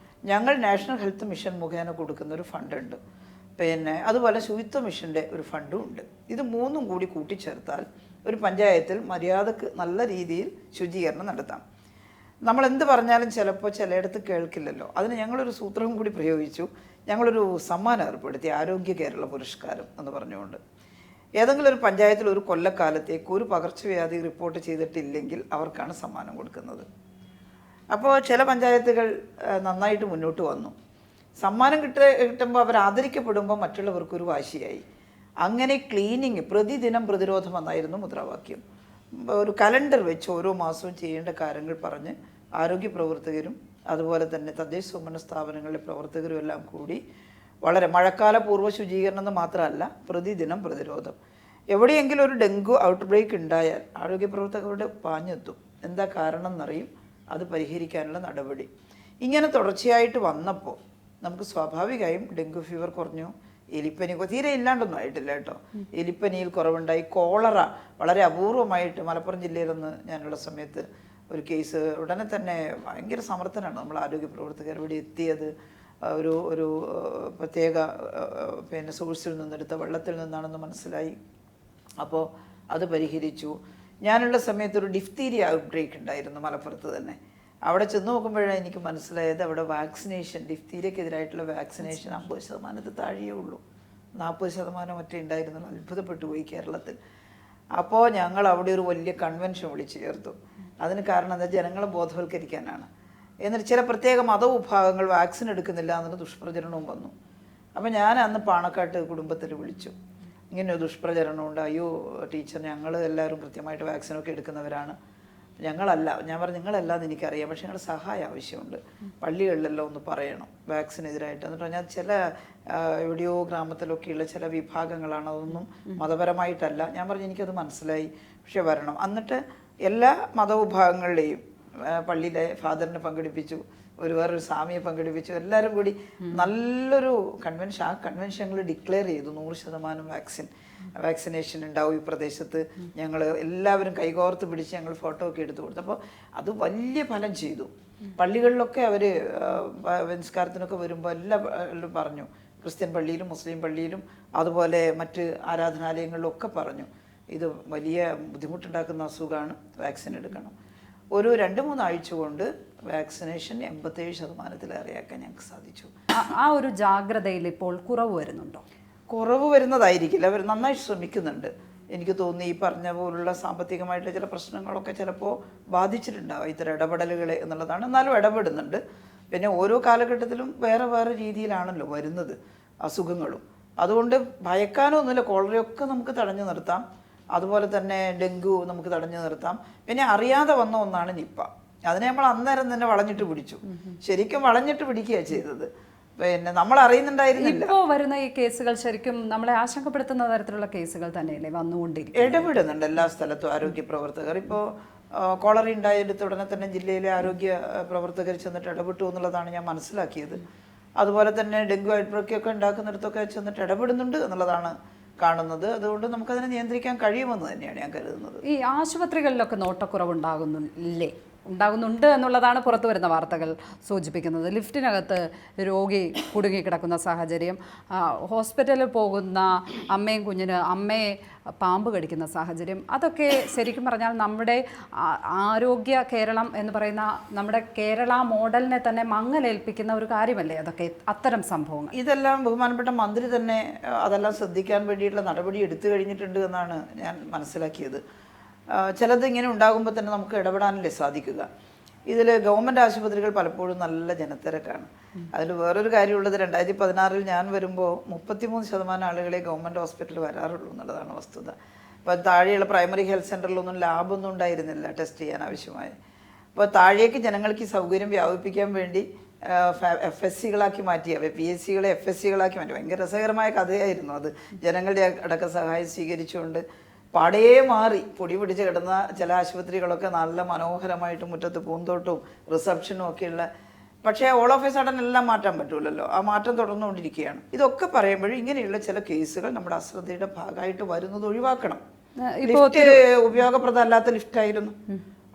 ഞങ്ങൾ നാഷണൽ ഹെൽത്ത് മിഷൻ മുഖേന കൊടുക്കുന്ന ഒരു ഫണ്ടുണ്ട്. പിന്നെ അതുപോലെ ശുചിത്വ മിഷൻ്റെ ഒരു ഫണ്ടും ഉണ്ട്. ഇത് 3ഉം കൂടി കൂട്ടിച്ചേർത്താൽ ഒരു പഞ്ചായത്തിൽ മര്യാദക്ക് നല്ല രീതിയിൽ ശുചീകരണം നടത്താം. നമ്മൾ എന്ത് പറഞ്ഞാലും ചിലപ്പോൾ ചിലയിടത്ത് കേൾക്കില്ലല്ലോ. അതിന് ഞങ്ങളൊരു സൂത്രവും കൂടി പ്രയോഗിച്ചു. ഞങ്ങളൊരു സമ്മാനം ഏർപ്പെടുത്തി, ആരോഗ്യ കേരള പുരസ്കാരം എന്ന് പറഞ്ഞുകൊണ്ട്. ഏതെങ്കിലും ഒരു പഞ്ചായത്തിൽ ഒരു കൊല്ലക്കാലത്തേക്ക് ഒരു പകർച്ചവ്യാധി റിപ്പോർട്ട് ചെയ്തിട്ടില്ലെങ്കിൽ അവർക്കാണ് സമ്മാനം കൊടുക്കുന്നത്. അപ്പോൾ ചില പഞ്ചായത്തുകൾ നന്നായിട്ട് മുന്നോട്ട് വന്നു. സമ്മാനം കിട്ടുമ്പോൾ അവർ ആദരിക്കപ്പെടുമ്പോൾ മറ്റുള്ളവർക്കൊരു വാശിയായി. അങ്ങനെ ക്ലീനിങ്, പ്രതിദിനം പ്രതിരോധം എന്നായിരുന്നു മുദ്രാവാക്യം. ഒരു കലണ്ടർ വെച്ച് ഓരോ മാസവും ചെയ്യേണ്ട കാര്യങ്ങൾ പറഞ്ഞ് ആരോഗ്യ പ്രവർത്തകരും അതുപോലെ തന്നെ തദ്ദേശ സ്വയംഭരണ സ്ഥാപനങ്ങളിലെ പ്രവർത്തകരും എല്ലാം കൂടി വളരെ മഴക്കാല പൂർവ്വ ശുചീകരണം എന്ന് മാത്രമല്ല, പ്രതിദിനം പ്രതിരോധം. എവിടെയെങ്കിലും ഒരു ഡെങ്കു ഔട്ട് ബ്രേക്ക് ഉണ്ടായാൽ ആരോഗ്യ പ്രവർത്തകരുടെ പാഞ്ഞെത്തും. എന്താ കാരണം എന്നറിയും, അത് പരിഹരിക്കാനുള്ള നടപടി. ഇങ്ങനെ തുടർച്ചയായിട്ട് വന്നപ്പോൾ നമുക്ക് സ്വാഭാവികമായും ഡെങ്കു ഫീവർ കുറഞ്ഞു, എലിപ്പനി തീരെ ഇല്ലാണ്ടൊന്നും ആയിട്ടില്ല കേട്ടോ. എലിപ്പനിയിൽ കുറവുണ്ടായി. കോളറ വളരെ അപൂർവമായിട്ട് മലപ്പുറം ജില്ലയിലൊന്ന് ഞാനുള്ള സമയത്ത് ഒരു കേസ്, ഉടനെ തന്നെ ഭയങ്കര സമർത്ഥനാണ് നമ്മൾ ആരോഗ്യ പ്രവർത്തകർ ഇവിടെ എത്തിയത്. ഒരു പ്രത്യേക പിന്നെ സോഴ്സിൽ നിന്നെടുത്ത വെള്ളത്തിൽ നിന്നാണെന്ന് മനസ്സിലായി. അപ്പോൾ അത് പരിഹരിച്ചു. ഞാനുള്ള സമയത്ത് ഒരു ഡിഫ്തീരിയ ഔട്ട് ബ്രേക്ക് ഉണ്ടായിരുന്നു മലപ്പുറത്ത് തന്നെ. അവിടെ ചെന്ന് നോക്കുമ്പോഴാണ് എനിക്ക് മനസ്സിലായത് അവിടെ വാക്സിനേഷൻ, ഡിഫ്തീരിയക്കെതിരായിട്ടുള്ള വാക്സിനേഷൻ 50% താഴെയേ ഉള്ളൂ. 40% മറ്റേ ഉണ്ടായിരുന്നുള്ളൂ. അത്ഭുതപ്പെട്ടു പോയി കേരളത്തിൽ. അപ്പോൾ ഞങ്ങൾ അവിടെ ഒരു വലിയ കൺവെൻഷൻ വിളിച്ചു ചേർത്തു. അതിന് കാരണം എന്താ, ജനങ്ങളെ ബോധവൽക്കരിക്കാനാണ്. എന്നിട്ട് ചില പ്രത്യേക മതവിഭാഗങ്ങൾ വാക്സിൻ എടുക്കുന്നില്ല എന്നൊരു ദുഷ്പ്രചരണവും വന്നു. അപ്പോൾ ഞാൻ അന്ന് പാണക്കാട്ട് കുടുംബത്തിൽ വിളിച്ചു, ഇങ്ങനെ ഒരു ദുഷ്പ്രചരണമുണ്ട്. അയ്യോ ടീച്ചർ, ഞങ്ങൾ എല്ലാവരും കൃത്യമായിട്ട് വാക്സിനൊക്കെ എടുക്കുന്നവരാണ്. ഞങ്ങളല്ല, ഞാൻ പറഞ്ഞു നിങ്ങളല്ലാന്ന് എനിക്കറിയാം, പക്ഷെ ഞങ്ങളുടെ സഹായം ആവശ്യമുണ്ട്. പള്ളികളിലെല്ലാം ഒന്ന് പറയണം വാക്സിനെതിരായിട്ട്. എന്നിട്ട് പറഞ്ഞാൽ ചില എവിടെയോ ഗ്രാമത്തിലൊക്കെയുള്ള ചില വിഭാഗങ്ങളാണ്, അതൊന്നും മതപരമായിട്ടല്ല. ഞാൻ പറഞ്ഞു എനിക്കത് മനസ്സിലായി, പക്ഷെ വരണം. എന്നിട്ട് എല്ലാ മതവിഭാഗങ്ങളിലെയും പള്ളിയിലെ ഫാദറിനെ പങ്കെടുപ്പിച്ചു, വേറൊരു സ്വാമിയെ പങ്കെടുപ്പിച്ചു. എല്ലാവരും കൂടി നല്ലൊരു കൺവെൻഷൻ. ആ കൺവെൻഷൻ ഞങ്ങൾ ഡിക്ലെയർ ചെയ്തു 100% വാക്സിനേഷൻ ഉണ്ടാവും ഈ പ്രദേശത്ത്. ഞങ്ങൾ എല്ലാവരും കൈകോർത്ത് പിടിച്ച് ഞങ്ങൾ ഫോട്ടോ ഒക്കെ എടുത്തു കൊടുത്തു. അപ്പോൾ അത് വലിയ ഫലം ചെയ്തു. പള്ളികളിലൊക്കെ അവർ സംസ്കാരത്തിനൊക്കെ വരുമ്പോൾ എല്ലാവരും പറഞ്ഞു, ക്രിസ്ത്യൻ പള്ളിയിലും മുസ്ലിം പള്ളിയിലും അതുപോലെ മറ്റ് ആരാധനാലയങ്ങളിലൊക്കെ പറഞ്ഞു, ഇത് വലിയ ബുദ്ധിമുട്ടുണ്ടാക്കുന്ന അസുഖമാണ്, വാക്സിൻ എടുക്കണം. ഒരു 2-3 ആഴ്ച കൊണ്ട് വാക്സിനേഷൻ 87%-ലേറെയാക്കാൻ ഞങ്ങൾക്ക് സാധിച്ചു. ആ ഒരു ജാഗ്രതയിൽ ഇപ്പോൾ കുറവ് വരുന്നുണ്ടോ? കുറവ് വരുന്നതായിരിക്കില്ല, അവർ നന്നായി ശ്രമിക്കുന്നുണ്ട്. എനിക്ക് തോന്നി ഈ പറഞ്ഞ പോലുള്ള സാമ്പത്തികമായിട്ടുള്ള ചില പ്രശ്നങ്ങളൊക്കെ ചിലപ്പോൾ ബാധിച്ചിട്ടുണ്ടാവും ഇത്തരം ഇടപെടലുകളെ എന്നുള്ളതാണ്. എന്നാലും ഇടപെടുന്നുണ്ട്. പിന്നെ ഓരോ കാലഘട്ടത്തിലും വേറെ വേറെ രീതിയിലാണല്ലോ വരുന്നത് അസുഖങ്ങളും. അതുകൊണ്ട് ഭയക്കാനൊന്നുമില്ല. കോളറയൊക്കെ നമുക്ക് തടഞ്ഞു നിർത്താം. അതുപോലെ തന്നെ ഡെങ്കു നമുക്ക് തടഞ്ഞു നിർത്താം. പിന്നെ അറിയാതെ വന്ന ഒന്നാണ് നിപ്പ. അതിനെ നമ്മൾ അന്നേരം തന്നെ വളഞ്ഞിട്ട് പിടിച്ചു. ശരിക്കും വളഞ്ഞിട്ട് പിടിക്കുകയാണ് ചെയ്തത്. പിന്നെ നമ്മൾ അറിയുന്നുണ്ടായിരുന്നില്ല. ഇപ്പോൾ വരുന്ന ഈ കേസുകൾ ശരിക്കും നമ്മളെ ആശങ്കപ്പെടുത്തുന്ന തരത്തിലുള്ള കേസുകൾ തന്നെയല്ലേ വന്നുകൊണ്ടിരിക്കും. ഇടപെടുന്നുണ്ട് എല്ലാ സ്ഥലത്തും ആരോഗ്യ പ്രവർത്തകർ. ഇപ്പോൾ കോളറ ഉണ്ടായെടുത്ത ഉടനെ തന്നെ ജില്ലയിലെ ആരോഗ്യ പ്രവർത്തകർ ചെന്നിട്ട് ഇടപെട്ടു എന്നുള്ളതാണ് ഞാൻ മനസ്സിലാക്കിയത്. അതുപോലെ തന്നെ ഡെങ്കു ഔട്ട്ബ്രേക്കൊക്കെ ഉണ്ടാക്കുന്നിടത്തൊക്കെ ചെന്നിട്ട് ഇടപെടുന്നുണ്ട് എന്നുള്ളതാണ് കാണുന്നത്. അതുകൊണ്ട് നമുക്കതിനെ നിയന്ത്രിക്കാൻ കഴിയുമെന്ന് തന്നെയാണ് ഞാൻ കരുതുന്നത്. ഈ ആശുപത്രികളിലൊക്കെ ഉണ്ടാകുന്നുണ്ട് എന്നുള്ളതാണ് പുറത്തു വരുന്ന വാർത്തകൾ സൂചിപ്പിക്കുന്നത്. ലിഫ്റ്റിനകത്ത് രോഗി കുടുങ്ങിക്കിടക്കുന്ന സാഹചര്യം, ഹോസ്പിറ്റലിൽ പോകുന്ന അമ്മയും കുഞ്ഞിന് അമ്മയെ പാമ്പ് കടിക്കുന്ന സാഹചര്യം, അതൊക്കെ ശരിക്കും പറഞ്ഞാൽ നമ്മുടെ ആരോഗ്യ കേരളം എന്ന് പറയുന്ന നമ്മുടെ കേരള മോഡലിനെ തന്നെ മങ്ങലേൽപ്പിക്കുന്ന ഒരു കാര്യമല്ലേ അതൊക്കെ, അത്തരം സംഭവങ്ങൾ? ഇതെല്ലാം ബഹുമാനപ്പെട്ട മന്ത്രി തന്നെ അതെല്ലാം ശ്രദ്ധിക്കാൻ വേണ്ടിയിട്ടുള്ള നടപടി എടുത്തു കഴിഞ്ഞിട്ടുണ്ട് എന്നാണ് ഞാൻ മനസ്സിലാക്കിയത്. ചിലത് ഇങ്ങനെ ഉണ്ടാകുമ്പോൾ തന്നെ നമുക്ക് ഇടപെടാനല്ലേ സാധിക്കുക. ഇതിൽ ഗവൺമെൻറ് ആശുപത്രികൾ പലപ്പോഴും നല്ല ജനത്തിരക്കാണ്. അതിൽ വേറൊരു കാര്യമുള്ളത്, 2016 ഞാൻ വരുമ്പോൾ 33% ആളുകളെ ഗവൺമെൻറ് ഹോസ്പിറ്റലിൽ വരാറുള്ളൂ എന്നുള്ളതാണ് വസ്തുത. അപ്പോൾ താഴെയുള്ള പ്രൈമറി ഹെൽത്ത് സെൻ്ററിലൊന്നും ലാബൊന്നും ഉണ്ടായിരുന്നില്ല ടെസ്റ്റ് ചെയ്യാൻ ആവശ്യമായി. അപ്പോൾ താഴേക്ക് ജനങ്ങൾക്ക് ഈ സൗകര്യം വ്യാപിപ്പിക്കാൻ വേണ്ടി FSCകളാക്കി മാറ്റിയ PSCകളെ FSCകളാക്കി മാറ്റി. ഭയങ്കര രസകരമായ കഥയായിരുന്നു അത്. ജനങ്ങളുടെ അടക്കം സഹായം സ്വീകരിച്ചുകൊണ്ട് പാടേ മാറി പൊടി പിടിച്ച് കിടന്ന ചില ആശുപത്രികളൊക്കെ നല്ല മനോഹരമായിട്ട് മുറ്റത്ത് പൂന്തോട്ടവും റിസപ്ഷനും ഒക്കെയുള്ള. പക്ഷേ ഓൾ ഓഫ് എ സഡൻ എല്ലാം മാറ്റാൻ പറ്റൂലല്ലോ. ആ മാറ്റം തുടർന്നുകൊണ്ടിരിക്കുകയാണ്. ഇതൊക്കെ പറയുമ്പോഴും ഇങ്ങനെയുള്ള ചില കേസുകൾ നമ്മുടെ അശ്രദ്ധയുടെ ഭാഗമായിട്ട് വരുന്നത് ഒഴിവാക്കണം. ലിഫ്റ്റ് ഉപയോഗപ്രദമല്ലാത്ത ലിഫ്റ്റായിരുന്നു.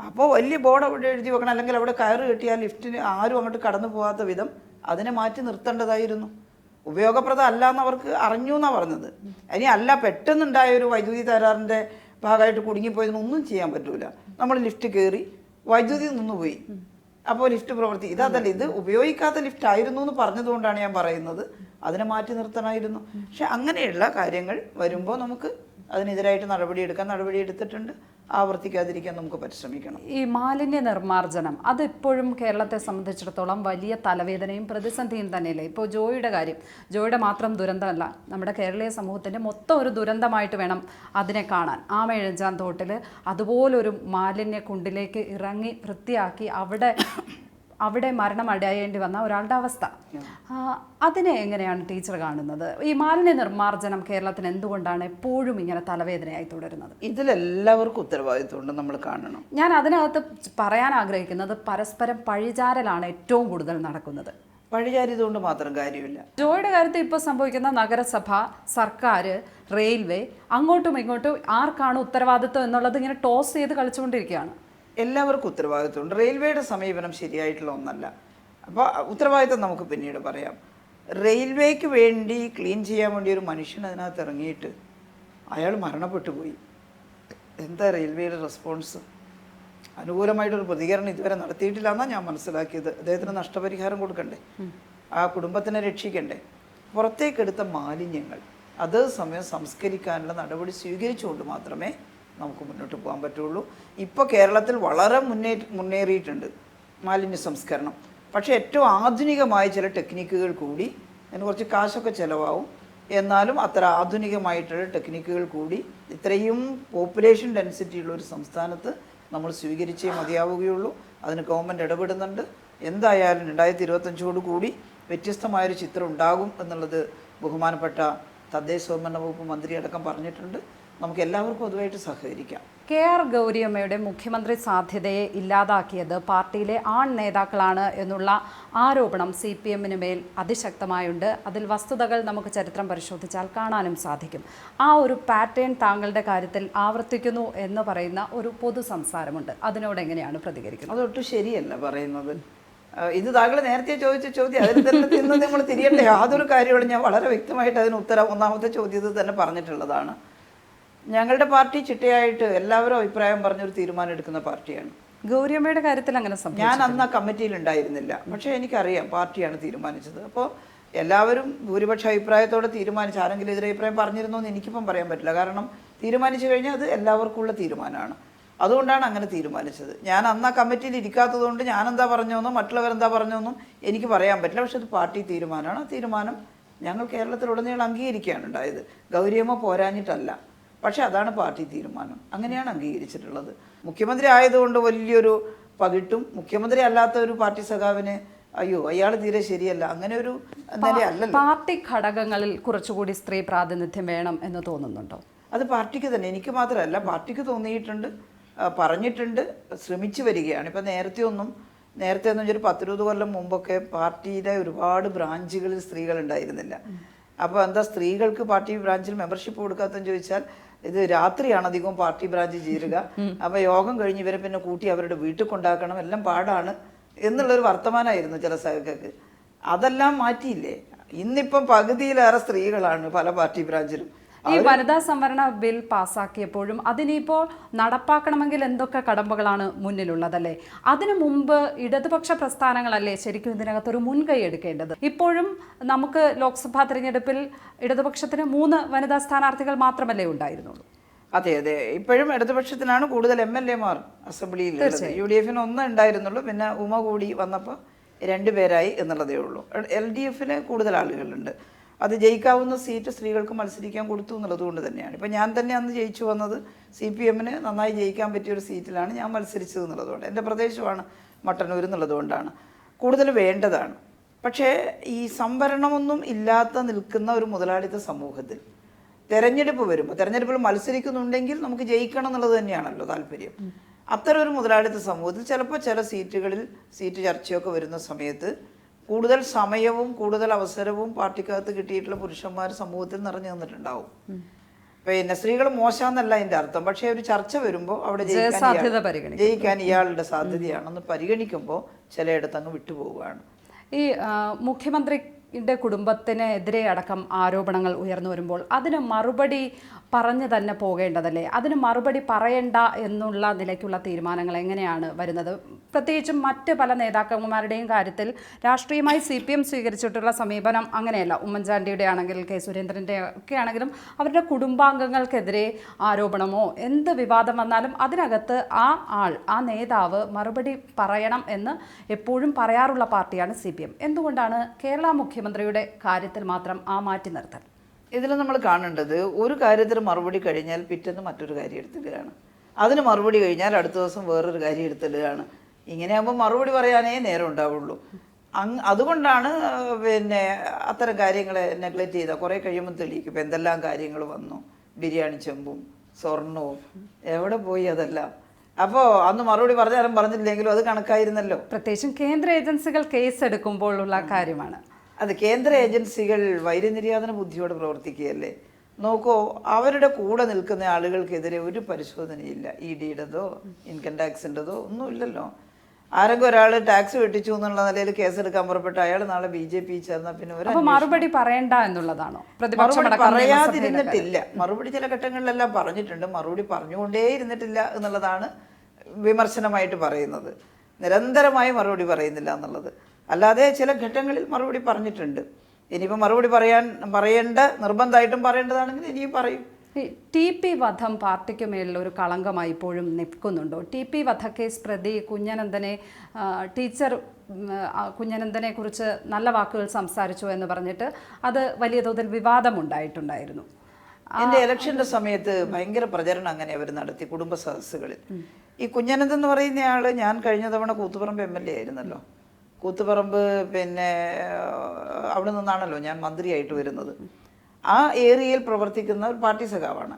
അപ്പോൾ വലിയ ബോർഡ് അവിടെ എഴുതി വെക്കണം, അല്ലെങ്കിൽ അവിടെ കയറ് കെട്ടിയാൽ ലിഫ്റ്റിന് ആരും അങ്ങോട്ട് കടന്നു പോകാത്ത വിധം അതിനെ മാറ്റി നിർത്തേണ്ടതായിരുന്നു. ഉപയോഗപ്രദം അല്ല എന്നവർക്ക് അറിഞ്ഞു എന്നാണ് പറഞ്ഞത്. ഇനി അല്ല പെട്ടെന്നുണ്ടായ ഒരു വൈദ്യുതി തകരാറിൻ്റെ ഭാഗമായിട്ട് കുടുങ്ങിപ്പോയതിനൊന്നും ചെയ്യാൻ പറ്റൂല. നമ്മൾ ലിഫ്റ്റ് കയറി വൈദ്യുതി നിന്നുപോയി, അപ്പോൾ ലിഫ്റ്റ് പ്രവർത്തി ഇതല്ല, ഇത് ഉപയോഗിക്കാത്ത ലിഫ്റ്റ് ആയിരുന്നു എന്ന് പറഞ്ഞതുകൊണ്ടാണ് ഞാൻ പറയുന്നത്. അതിനെ മാറ്റി നിർത്തണമായിരുന്നു. പക്ഷെ അങ്ങനെയുള്ള കാര്യങ്ങൾ വരുമ്പോൾ നമുക്ക് അതിനെതിരായിട്ട് നടപടി എടുത്തിട്ടുണ്ട്. ആവർത്തിക്കാതിരിക്കാൻ നമുക്ക് പരിശ്രമിക്കണം. ഈ മാലിന്യ നിർമ്മാർജ്ജനം അതിപ്പോഴും കേരളത്തെ സംബന്ധിച്ചിടത്തോളം വലിയ തലവേദനയും പ്രതിസന്ധിയും തന്നെയല്ലേ? ഇപ്പോൾ ജോയിയുടെ മാത്രം ദുരന്തമല്ല, നമ്മുടെ കേരളീയ സമൂഹത്തിൻ്റെ മൊത്തം ഒരു ദുരന്തമായിട്ട് വേണം അതിനെ കാണാൻ. ആമയിഴഞ്ചാൻ തോട്ടിൽ അതുപോലൊരു മാലിന്യ കുണ്ടിലേക്ക് ഇറങ്ങി വൃത്തിയാക്കി അവിടെ മരണം അടയേണ്ടി വന്ന ഒരാളുടെ അവസ്ഥ, അതിനെ എങ്ങനെയാണ് ടീച്ചർ കാണുന്നത്? ഈ മാലിന്യ നിർമ്മാർജ്ജനം കേരളത്തിന് എന്തുകൊണ്ടാണ് എപ്പോഴും ഇങ്ങനെ തലവേദനയായി തുടരുന്നത്? ഇതിലെല്ലാവർക്കും ഉത്തരവാദിത്വമുണ്ട്, നമ്മൾ കാണണം. ഞാൻ അതിനകത്ത് പറയാൻ ആഗ്രഹിക്കുന്നത് പരസ്പരം പഴിചാരലാണ് ഏറ്റവും കൂടുതൽ നടക്കുന്നത്. പഴിചാരിയതുകൊണ്ട് മാത്രം കാര്യമില്ല. ജോയുടെ കാര്യത്തിൽ ഇപ്പോൾ സംഭവിക്കുന്ന നഗരസഭ, സർക്കാർ, റെയിൽവേ, അങ്ങോട്ടും ഇങ്ങോട്ടും ആർക്കാണ് ഉത്തരവാദിത്വം എന്നുള്ളത് ഇങ്ങനെ ടോസ് ചെയ്ത് കളിച്ചുകൊണ്ടിരിക്കുകയാണ്. എല്ലാവർക്കും ഉത്തരവാദിത്വമുണ്ട്. റെയിൽവേയുടെ സമീപനം ശരിയായിട്ടുള്ള ഒന്നല്ല. അപ്പോൾ ഉത്തരവാദിത്വം നമുക്ക് പിന്നീട് പറയാം. റെയിൽവേക്ക് വേണ്ടി ക്ലീൻ ചെയ്യാൻ വേണ്ടി ഒരു മനുഷ്യൻ അതിനകത്ത് ഇറങ്ങിയിട്ട് അയാൾ മരണപ്പെട്ടു പോയി. എന്താ റെയിൽവേയുടെ റെസ്പോൺസ്? അനുകൂലമായിട്ടൊരു പ്രതികരണം ഇതുവരെ നടത്തിയിട്ടില്ല എന്നാണ് ഞാൻ മനസ്സിലാക്കിയത്. അദ്ദേഹത്തിന് നഷ്ടപരിഹാരം കൊടുക്കണ്ടേ, ആ കുടുംബത്തിനെ രക്ഷിക്കണ്ടേ? പുറത്തേക്കെടുത്ത മാലിന്യങ്ങൾ അതേസമയം സംസ്കരിക്കാനുള്ള നടപടി സ്വീകരിച്ചുകൊണ്ട് മാത്രമേ നമുക്ക് മുന്നോട്ട് പോകാൻ പറ്റുള്ളൂ. ഇപ്പോൾ കേരളത്തിൽ വളരെ മുന്നേറിയിട്ടുണ്ട് മാലിന്യ സംസ്കരണം. പക്ഷേ ഏറ്റവും ആധുനികമായ ചില ടെക്നിക്കുകൾ കൂടി, അതിന് കുറച്ച് കാശൊക്കെ ചിലവാകും, എന്നാലും അത്ര ആധുനികമായിട്ടുള്ള ടെക്നിക്കുകൾ കൂടി ഇത്രയും പോപ്പുലേഷൻ ഡെൻസിറ്റി ഉള്ള ഒരു സംസ്ഥാനത്ത് നമ്മൾ സ്വീകരിച്ചേ മതിയാവുകയുള്ളൂ. അതിന് ഗവൺമെൻറ് ഇടപെടുന്നുണ്ട്. എന്തായാലും 2025 കൂടി വ്യത്യസ്തമായൊരു ചിത്രം ഉണ്ടാകും എന്നുള്ളത് ബഹുമാനപ്പെട്ട തദ്ദേശ സ്വയംഭരണ വകുപ്പ് മന്ത്രി അടക്കം പറഞ്ഞിട്ടുണ്ട്. നമുക്ക് എല്ലാവർക്കും അതുമായിട്ട് സഹകരിക്കാം. KR ഗൗരിയമ്മയുടെ മുഖ്യമന്ത്രി സാധ്യതയെ ഇല്ലാതാക്കിയത് പാർട്ടിയിലെ ആൺ നേതാക്കളാണ് എന്നുള്ള ആരോപണം CPM-ന് മേൽ അതിശക്തമായുണ്ട്. അതിൽ വസ്തുതകൾ നമുക്ക് ചരിത്രം പരിശോധിച്ചാൽ കാണാനും സാധിക്കും. ആ ഒരു പാറ്റേൺ താങ്കളുടെ കാര്യത്തിൽ ആവർത്തിക്കുന്നു എന്ന് പറയുന്ന ഒരു പൊതു സംസാരമുണ്ട്. അതിനോട് എങ്ങനെയാണ് പ്രതികരിക്കുന്നത്? അതൊട്ടും ശരിയല്ല പറയുന്നത്. ഇത് താങ്കൾ നേരത്തെ ചോദിച്ച ചോദ്യം, അതിൽ തന്നെ ഇന്ന് നമ്മൾ തിരിയേണ്ട യാതൊരു കാര്യങ്ങളും ഞാൻ വളരെ വ്യക്തമായിട്ട് അതിന് ഉത്തരം ഒന്നാമത്തെ ചോദ്യത്തിൽ തന്നെ പറഞ്ഞിട്ടുള്ളതാണ്. ഞങ്ങളുടെ പാർട്ടി ചിട്ടയായിട്ട് എല്ലാവരും അഭിപ്രായം പറഞ്ഞൊരു തീരുമാനം എടുക്കുന്ന പാർട്ടിയാണ്. ഗൗരിയമ്മയുടെ കാര്യത്തിൽ അങ്ങനെ സംഭവിച്ചു? ഞാൻ അന്ന് ആ കമ്മിറ്റിയിൽ ഉണ്ടായിരുന്നില്ല, പക്ഷേ എനിക്കറിയാം പാർട്ടിയാണ് തീരുമാനിച്ചത്. അപ്പോൾ എല്ലാവരും ഭൂരിപക്ഷ അഭിപ്രായത്തോടെ തീരുമാനിച്ചു. ആരെങ്കിലും എതിരഭിപ്രായം പറഞ്ഞിരുന്നോ എന്ന് എനിക്കിപ്പം പറയാൻ പറ്റില്ല. കാരണം തീരുമാനിച്ചു കഴിഞ്ഞാൽ അത് എല്ലാവർക്കുമുള്ള തീരുമാനമാണ്. അതുകൊണ്ടാണ് അങ്ങനെ തീരുമാനിച്ചത്. ഞാൻ അന്ന് ആ കമ്മിറ്റിയിൽ ഇരിക്കാത്തതുകൊണ്ട് ഞാനെന്താ പറഞ്ഞോന്നോ മറ്റുള്ളവരെന്താ പറഞ്ഞോന്നും എനിക്ക് പറയാൻ പറ്റില്ല. പക്ഷെ അത് പാർട്ടി തീരുമാനമാണ്. ആ തീരുമാനം ഞങ്ങൾ കേരളത്തിലുടനീളം അംഗീകരിക്കുകയാണ് ഉണ്ടായത്. ഗൗരിയമ്മ പോരാഞ്ഞിട്ടല്ല, പക്ഷെ അതാണ് പാർട്ടി തീരുമാനം. അങ്ങനെയാണ് അംഗീകരിച്ചിട്ടുള്ളത്. മുഖ്യമന്ത്രി ആയതുകൊണ്ട് വലിയൊരു പകിട്ടും മുഖ്യമന്ത്രി അല്ലാത്ത ഒരു പാർട്ടി സഖാവിന് അയ്യോ അയാൾ തീരെ ശരിയല്ല അങ്ങനെ ഒരു നിലയല്ലല്ലോ. പാർട്ടി ഘടകങ്ങളിൽ കുറച്ചുകൂടി സ്ത്രീ പ്രാതിനിധ്യം വേണം എന്ന് തോന്നുന്നുണ്ടോ? അത് പാർട്ടിക്ക് തന്നെ, എനിക്ക് മാത്രമല്ല പാർട്ടിക്ക് തോന്നിയിട്ടുണ്ട്, പറഞ്ഞിട്ടുണ്ട്, ശ്രമിച്ചു വരികയാണ്. ഇപ്പം നേരത്തെ ഒന്നും ഒരു 10-20 കൊല്ലം മുമ്പൊക്കെ പാർട്ടിയുടെ ഒരുപാട് ബ്രാഞ്ചുകളിൽ സ്ത്രീകൾ ഉണ്ടായിരുന്നില്ല. അപ്പോൾ എന്താ സ്ത്രീകൾക്ക് പാർട്ടി ബ്രാഞ്ചിൽ മെമ്പർഷിപ്പ് കൊടുക്കാത്തെന്ന് ചോദിച്ചാൽ ഇത് രാത്രിയാണ് അധികവും പാർട്ടി ബ്രാഞ്ച് ചേരുക. അപ്പോൾ യോഗം കഴിഞ്ഞ് ഇവരെ പിന്നെ കൂട്ടി അവരുടെ വീട്ടിൽ കൊണ്ടാക്കണം, എല്ലാം പാടാണ് എന്നുള്ളൊരു വർത്തമാനമായിരുന്നു ചില സഹകൾക്ക്. അതെല്ലാം മാറ്റിയില്ലേ? ഇന്നിപ്പം പകുതിയിലേറെ സ്ത്രീകളാണ് പല പാർട്ടി ബ്രാഞ്ചിലും. ഈ വനിതാ സംവരണ ബിൽ പാസ്സാക്കിയപ്പോഴും അതിനിപ്പോൾ നടപ്പാക്കണമെങ്കിൽ എന്തൊക്കെ കടമ്പകളാണ് മുന്നിലുള്ളതല്ലേ? അതിനു മുമ്പ് ഇടതുപക്ഷ പ്രസ്ഥാനങ്ങളല്ലേ ശരിക്കും ഇതിനകത്തൊരു മുൻകൈ എടുക്കേണ്ടത്? ഇപ്പോഴും നമുക്ക് ലോക്സഭാ തിരഞ്ഞെടുപ്പിൽ ഇടതുപക്ഷത്തിന് 3 വനിതാ സ്ഥാനാർത്ഥികൾ മാത്രമല്ലേ ഉണ്ടായിരുന്നുള്ളൂ? അതെ അതെ, ഇപ്പോഴും ഇടതുപക്ഷത്തിനാണ് കൂടുതൽ MLA-മാർ അസംബ്ലിയിൽ. UDF 1 ഉണ്ടായിരുന്നുള്ളൂ, പിന്നെ ഉമ കൂടി വന്നപ്പോൾ 2 പേരായി എന്നുള്ളതേ ഉള്ളൂ. LDF കൂടുതൽ ആളുകളുണ്ട്. അത് ജയിക്കാവുന്ന സീറ്റ് സ്ത്രീകൾക്ക് മത്സരിക്കാൻ കൊടുത്തു എന്നുള്ളത് കൊണ്ട് തന്നെയാണ്. ഇപ്പം ഞാൻ തന്നെ അന്ന് ജയിച്ചു വന്നത് CPM നന്നായി ജയിക്കാൻ പറ്റിയൊരു സീറ്റിലാണ് ഞാൻ മത്സരിച്ചത് എന്നുള്ളതുകൊണ്ട്, എൻ്റെ പ്രദേശമാണ് മട്ടന്നൂർ എന്നുള്ളതുകൊണ്ടാണ്. കൂടുതൽ വേണ്ടതാണ്. പക്ഷേ ഈ സംവരണമൊന്നും ഇല്ലാത്ത നിൽക്കുന്ന ഒരു മുതലാളിത്ത സമൂഹത്തിൽ തെരഞ്ഞെടുപ്പ് വരുമ്പോൾ, തെരഞ്ഞെടുപ്പിൽ മത്സരിക്കുന്നുണ്ടെങ്കിൽ നമുക്ക് ജയിക്കണം എന്നുള്ളത് തന്നെയാണല്ലോ താല്പര്യം. അത്തരം ഒരു മുതലാളിത്ത സമൂഹത്തിൽ ചിലപ്പോൾ ചില സീറ്റുകളിൽ സീറ്റ് ചർച്ചയൊക്കെ വരുന്ന സമയത്ത് കൂടുതൽ സമയവും കൂടുതൽ അവസരവും പാർട്ടിക്കകത്ത് കിട്ടിയിട്ടുള്ള പുരുഷന്മാർ സമൂഹത്തിൽ നിറഞ്ഞു നിന്നിട്ടുണ്ടാവും. പിന്നെ സ്ത്രീകൾ മോശമെന്നല്ല അതിൻ്റെ അർത്ഥം, പക്ഷേ ഒരു ചർച്ച വരുമ്പോൾ അവിടെ ജയിക്കാൻ ഇയാളുടെ സാധ്യതയാണെന്ന് പരിഗണിക്കുമ്പോൾ ചിലയിടത്ത് അങ്ങ് വിട്ടുപോവുകയാണ്. ഈ മുഖ്യമന്ത്രിയുടെ കുടുംബത്തിനെതിരെ അടക്കം ആരോപണങ്ങൾ ഉയർന്നു വരുമ്പോൾ അതിന് മറുപടി പറഞ്ഞു തന്നെ പോകേണ്ടതല്ലേ? അതിന് മറുപടി പറയണ്ട എന്നുള്ള നിലയ്ക്കുള്ള തീരുമാനങ്ങൾ എങ്ങനെയാണ് വരുന്നത്? പ്രത്യേകിച്ചും മറ്റ് പല നേതാക്കന്മാരുടെയും കാര്യത്തിൽ രാഷ്ട്രീയമായി CPM സ്വീകരിച്ചിട്ടുള്ള സമീപനം അങ്ങനെയല്ല. ഉമ്മൻചാണ്ടിയുടെ ആണെങ്കിൽ കെ സുരേന്ദ്രൻ്റെ ഒക്കെ ആണെങ്കിലും അവരുടെ കുടുംബാംഗങ്ങൾക്കെതിരെ ആരോപണമോ എന്ത് വിവാദം വന്നാലും അതിനകത്ത് ആ നേതാവ് മറുപടി പറയണം എന്ന് എപ്പോഴും പറയാറുള്ള പാർട്ടിയാണ് CPM. എന്തുകൊണ്ടാണ് കേരള മുഖ്യമന്ത്രിയുടെ കാര്യത്തിൽ മാത്രം ആ മാറ്റി നിർത്തൽ? ഇതിൽ നമ്മൾ കാണേണ്ടത് ഒരു കാര്യത്തിന് മറുപടി കഴിഞ്ഞാൽ പിറ്റേന്ന് മറ്റൊരു കാര്യം എടുത്തിടുകയാണ്. അതിന് മറുപടി കഴിഞ്ഞാൽ അടുത്ത ദിവസം വേറൊരു കാര്യം എടുത്തിടുകയാണ്. ഇങ്ങനെയാകുമ്പോൾ മറുപടി പറയാനേ നേരം ഉണ്ടാവുള്ളൂ. അതുകൊണ്ടാണ് പിന്നെ അത്തരം കാര്യങ്ങളെ നെഗ്ലക്റ്റ് ചെയ്താൽ കുറേ കഴിയുമ്പോൾ തെളിയിക്കും. ഇപ്പം എന്തെല്ലാം കാര്യങ്ങൾ വന്നു, ബിരിയാണി ചെമ്പും സ്വർണവും എവിടെ പോയി അതെല്ലാം. അപ്പോൾ അന്ന് മറുപടി പറഞ്ഞാലും പറഞ്ഞില്ലെങ്കിലും അത് കണക്കായിരുന്നല്ലോ. പ്രത്യേകിച്ചും കേന്ദ്ര ഏജൻസികൾ കേസ് എടുക്കുമ്പോഴുള്ള കാര്യമാണ് അത്. കേന്ദ്ര ഏജൻസികൾ വൈര്യനിര്യാതന ബുദ്ധിയോട് പ്രവർത്തിക്കുകയല്ലേ. നോക്കൂ, അവരുടെ കൂടെ നിൽക്കുന്ന ആളുകൾക്കെതിരെ ഒരു പരിശോധനയില്ല. ED-യുടേതോ ഇൻകം ടാക്സിൻ്റെതോ ഒന്നുമില്ലല്ലോ. ആരെങ്കിലും ഒരാൾ ടാക്സ് വെട്ടിച്ചു എന്നുള്ള നിലയിൽ കേസെടുക്കാൻ പുറപ്പെട്ട അയാൾ നാളെ BJP ചേർന്നാൽ പിന്നെ മറുപടി പറയണ്ട എന്നുള്ളതാണോ? പറയാതിരുന്നിട്ടില്ല. മറുപടി ചില ഘട്ടങ്ങളിലെല്ലാം പറഞ്ഞിട്ടുണ്ട്, മറുപടി പറഞ്ഞുകൊണ്ടേ ഇരുന്നിട്ടില്ല എന്നുള്ളതാണ് വിമർശനമായിട്ട് പറയുന്നത്. നിരന്തരമായി മറുപടി പറയുന്നില്ല എന്നുള്ളത്. അല്ലാതെ ചില ഘട്ടങ്ങളിൽ മറുപടി പറഞ്ഞിട്ടുണ്ട്. ഇനിയിപ്പോൾ മറുപടി പറയേണ്ട നിർബന്ധമായിട്ടും പറയേണ്ടതാണെങ്കിൽ ഇനിയും പറയും. TP വധം പാർട്ടിക്ക് മേലിൽ ഒരു കളങ്കമായി ഇപ്പോഴും നിൽക്കുന്നുണ്ടോ? TP വധക്കേസ് പ്രതി ടീച്ചർ കുഞ്ഞനന്തനെ കുറിച്ച് നല്ല വാക്കുകൾ സംസാരിച്ചു എന്ന് പറഞ്ഞിട്ട് അത് വലിയ തോതിൽ വിവാദമുണ്ടായിട്ടുണ്ടായിരുന്നു. എൻ്റെ ഇലക്ഷൻ്റെ സമയത്ത് ഭയങ്കര പ്രചരണം അങ്ങനെ അവർ നടത്തി കുടുംബ സദസ്സുകളിൽ. ഈ കുഞ്ഞനന്ദൻ എന്ന് പറയുന്നയാൾ ഞാൻ കഴിഞ്ഞ തവണ കൂത്തുപറമ്പ് MLA ആയിരുന്നല്ലോ. കൂത്തുപറമ്പ് പിന്നെ അവിടെ നിന്നാണല്ലോ ഞാൻ മന്ത്രിയായിട്ട് വരുന്നത്. ആ ഏരിയയിൽ പ്രവർത്തിക്കുന്ന ഒരു പാർട്ടി സഖാവാണ്.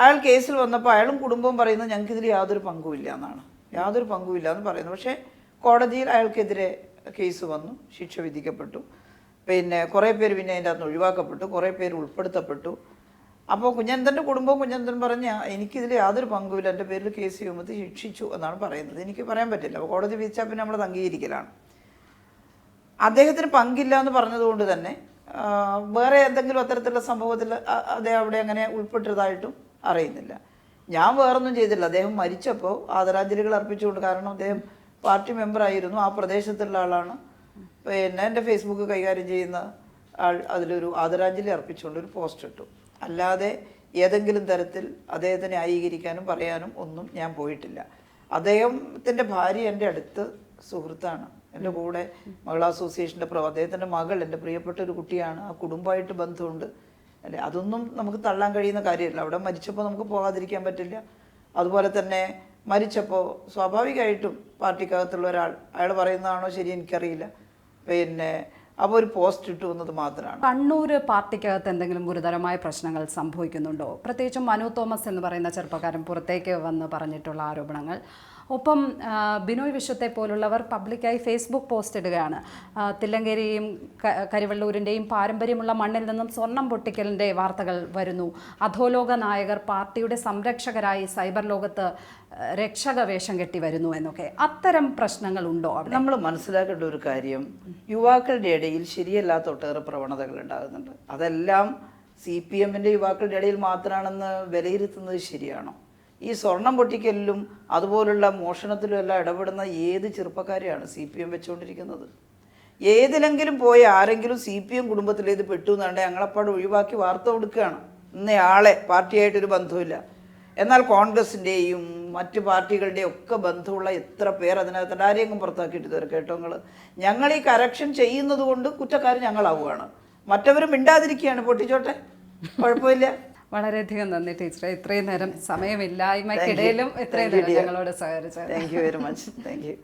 അയാൾ കേസിൽ വന്നപ്പോൾ അയാളും കുടുംബവും പറയുന്നത് ഞങ്ങൾക്കിതിൽ യാതൊരു പങ്കുമില്ല എന്നാണ്. യാതൊരു പങ്കുമില്ല എന്ന് പറയുന്നു. പക്ഷേ കോടതിയിൽ അയാൾക്കെതിരെ കേസ് വന്നു, ശിക്ഷ വിധിക്കപ്പെട്ടു. പിന്നെ കുറേ പേര് പിന്നെ അതിൻ്റെ അകത്ത് ഒഴിവാക്കപ്പെട്ടു, കുറേ പേര് ഉൾപ്പെടുത്തപ്പെട്ടു. അപ്പോൾ കുഞ്ഞനന്തൻ്റെ കുടുംബവും കുഞ്ഞനന്തൻ പറഞ്ഞ എനിക്കിതിൽ യാതൊരു പങ്കുമില്ല, എൻ്റെ പേരിൽ കേസ് ചെയ്യുമ്പോൾ ശിക്ഷിച്ചു എന്നാണ് പറയുന്നത്. എനിക്ക് പറയാൻ പറ്റില്ല. അപ്പോൾ കോടതി വിധിച്ചാൽ പിന്നെ നമ്മളത് അംഗീകരിക്കലാണ്. അദ്ദേഹത്തിന് പങ്കില്ല എന്ന് പറഞ്ഞതുകൊണ്ട് തന്നെ വേറെ എന്തെങ്കിലും അത്തരത്തിലുള്ള സംഭവത്തിൽ അദ്ദേഹം അവിടെ അങ്ങനെ ഉൾപ്പെട്ടതായിട്ടും അറിയുന്നില്ല. ഞാൻ വേറൊന്നും ചെയ്തില്ല. അദ്ദേഹം മരിച്ചപ്പോൾ ആദരാഞ്ജലികൾ അർപ്പിച്ചുകൊണ്ട്, കാരണം അദ്ദേഹം പാർട്ടി മെമ്പറായിരുന്നു, ആ പ്രദേശത്തുള്ള ആളാണ്. പിന്നെ എൻ്റെ ഫേസ്ബുക്ക് കൈകാര്യം ചെയ്യുന്ന ആൾ അതിലൊരു ആദരാഞ്ജലി അർപ്പിച്ചുകൊണ്ട് ഒരു പോസ്റ്റ് ഇട്ടു. അല്ലാതെ ഏതെങ്കിലും തരത്തിൽ അദ്ദേഹത്തെ ന്യായീകരിക്കാനും പറയാനും ഒന്നും ഞാൻ പോയിട്ടില്ല. അദ്ദേഹത്തിൻ്റെ ഭാര്യ എൻ്റെ അടുത്ത സുഹൃത്താണ്, എൻ്റെ കൂടെ മഹിളാ അസോസിയേഷൻ്റെ അദ്ദേഹത്തിൻ്റെ മകൾ എൻ്റെ പ്രിയപ്പെട്ട ഒരു കുട്ടിയാണ്. ആ കുടുംബമായിട്ട് ബന്ധമുണ്ട് അല്ലേ, അതൊന്നും നമുക്ക് തള്ളാൻ കഴിയുന്ന കാര്യമല്ല. അവിടെ മരിച്ചപ്പോൾ നമുക്ക് പോകാതിരിക്കാൻ പറ്റില്ല. അതുപോലെ തന്നെ മരിച്ചപ്പോൾ സ്വാഭാവികമായിട്ടും പാർട്ടിക്കകത്തുള്ള ഒരാൾ അയാൾ പറയുന്നതാണോ ശരി എനിക്കറിയില്ല, പിന്നെ അപ്പോൾ ഒരു പോസ്റ്റ് ഇട്ടു എന്നത് മാത്രമാണ്. കണ്ണൂർ പാർട്ടിക്കകത്ത് എന്തെങ്കിലും ഗുരുതരമായ പ്രശ്നങ്ങൾ സംഭവിക്കുന്നുണ്ടോ? പ്രത്യേകിച്ചും മനു തോമസ് എന്ന് പറയുന്ന ചെറുപ്പക്കാരൻ പുറത്തേക്ക് വന്ന് പറഞ്ഞിട്ടുള്ള ആരോപണങ്ങൾ. ഒപ്പം ബിനോയ് വിശ്വത്തെ പോലുള്ളവർ പബ്ലിക്കായി ഫേസ്ബുക്ക് പോസ്റ്റ് ഇടുകയാണ്. തില്ലങ്കേരിയും കരിവള്ളൂരിൻ്റെയും പാരമ്പര്യമുള്ള മണ്ണിൽ നിന്നും സ്വർണം പൊട്ടിക്കലിൻ്റെ വാർത്തകൾ വരുന്നു. അധോലോക നായകർ പാർട്ടിയുടെ സംരക്ഷകരായി സൈബർ ലോകത്ത് രക്ഷക വേഷം കെട്ടി വരുന്നു എന്നൊക്കെ. അത്തരം പ്രശ്നങ്ങളുണ്ടോ അവിടെ? നമ്മൾ മനസ്സിലാക്കേണ്ട ഒരു കാര്യം, യുവാക്കളുടെ ഇടയിൽ ശരിയല്ലാത്ത ഒട്ടേറെ പ്രവണതകൾ ഉണ്ടാകുന്നുണ്ട്. അതെല്ലാം CPM-ൻ്റെ യുവാക്കളുടെ ഇടയിൽ മാത്രമാണെന്ന് വിലയിരുത്തുന്നത് ശരിയാണോ? ഈ സ്വർണം പൊട്ടിക്കലിലും അതുപോലുള്ള മോഷണത്തിലും എല്ലാം ഇടപെടുന്ന ഏത് ചെറുപ്പക്കാരെയാണ് CPM വെച്ചുകൊണ്ടിരിക്കുന്നത്? ഏതിലെങ്കിലും പോയ ആരെങ്കിലും CPM കുടുംബത്തിലേത് പെട്ടു എന്നുണ്ടെ ഞങ്ങളെപ്പാട് ഒഴിവാക്കി വാർത്ത കൊടുക്കുകയാണ്. ഇന്നയാളെ പാർട്ടിയായിട്ടൊരു ബന്ധമില്ല. എന്നാൽ കോൺഗ്രസിൻ്റെയും മറ്റ് പാർട്ടികളുടെയും ഒക്കെ ബന്ധമുള്ള എത്ര പേർ അതിനകത്ത് ആരെയും പുറത്താക്കിയിട്ട് ഇതുവരെ കേട്ടോ നിങ്ങൾ. ഞങ്ങൾ ഈ കറക്ഷൻ ചെയ്യുന്നത് കൊണ്ട് കുറ്റക്കാർ ഞങ്ങളാവുകയാണ്, മറ്റവരും മിണ്ടാതിരിക്കുകയാണ്. പൊട്ടിച്ചോട്ടെ, കുഴപ്പമില്ല. വളരെയധികം നന്ദി ടീച്ചറെ, ഇത്രയും നേരം സമയമില്ലായ്മയ്ക്കിടയിലും ഇത്രയും നേരം ഞങ്ങളോട് സഹകരിച്ചത്. Thank you very much. Thank U.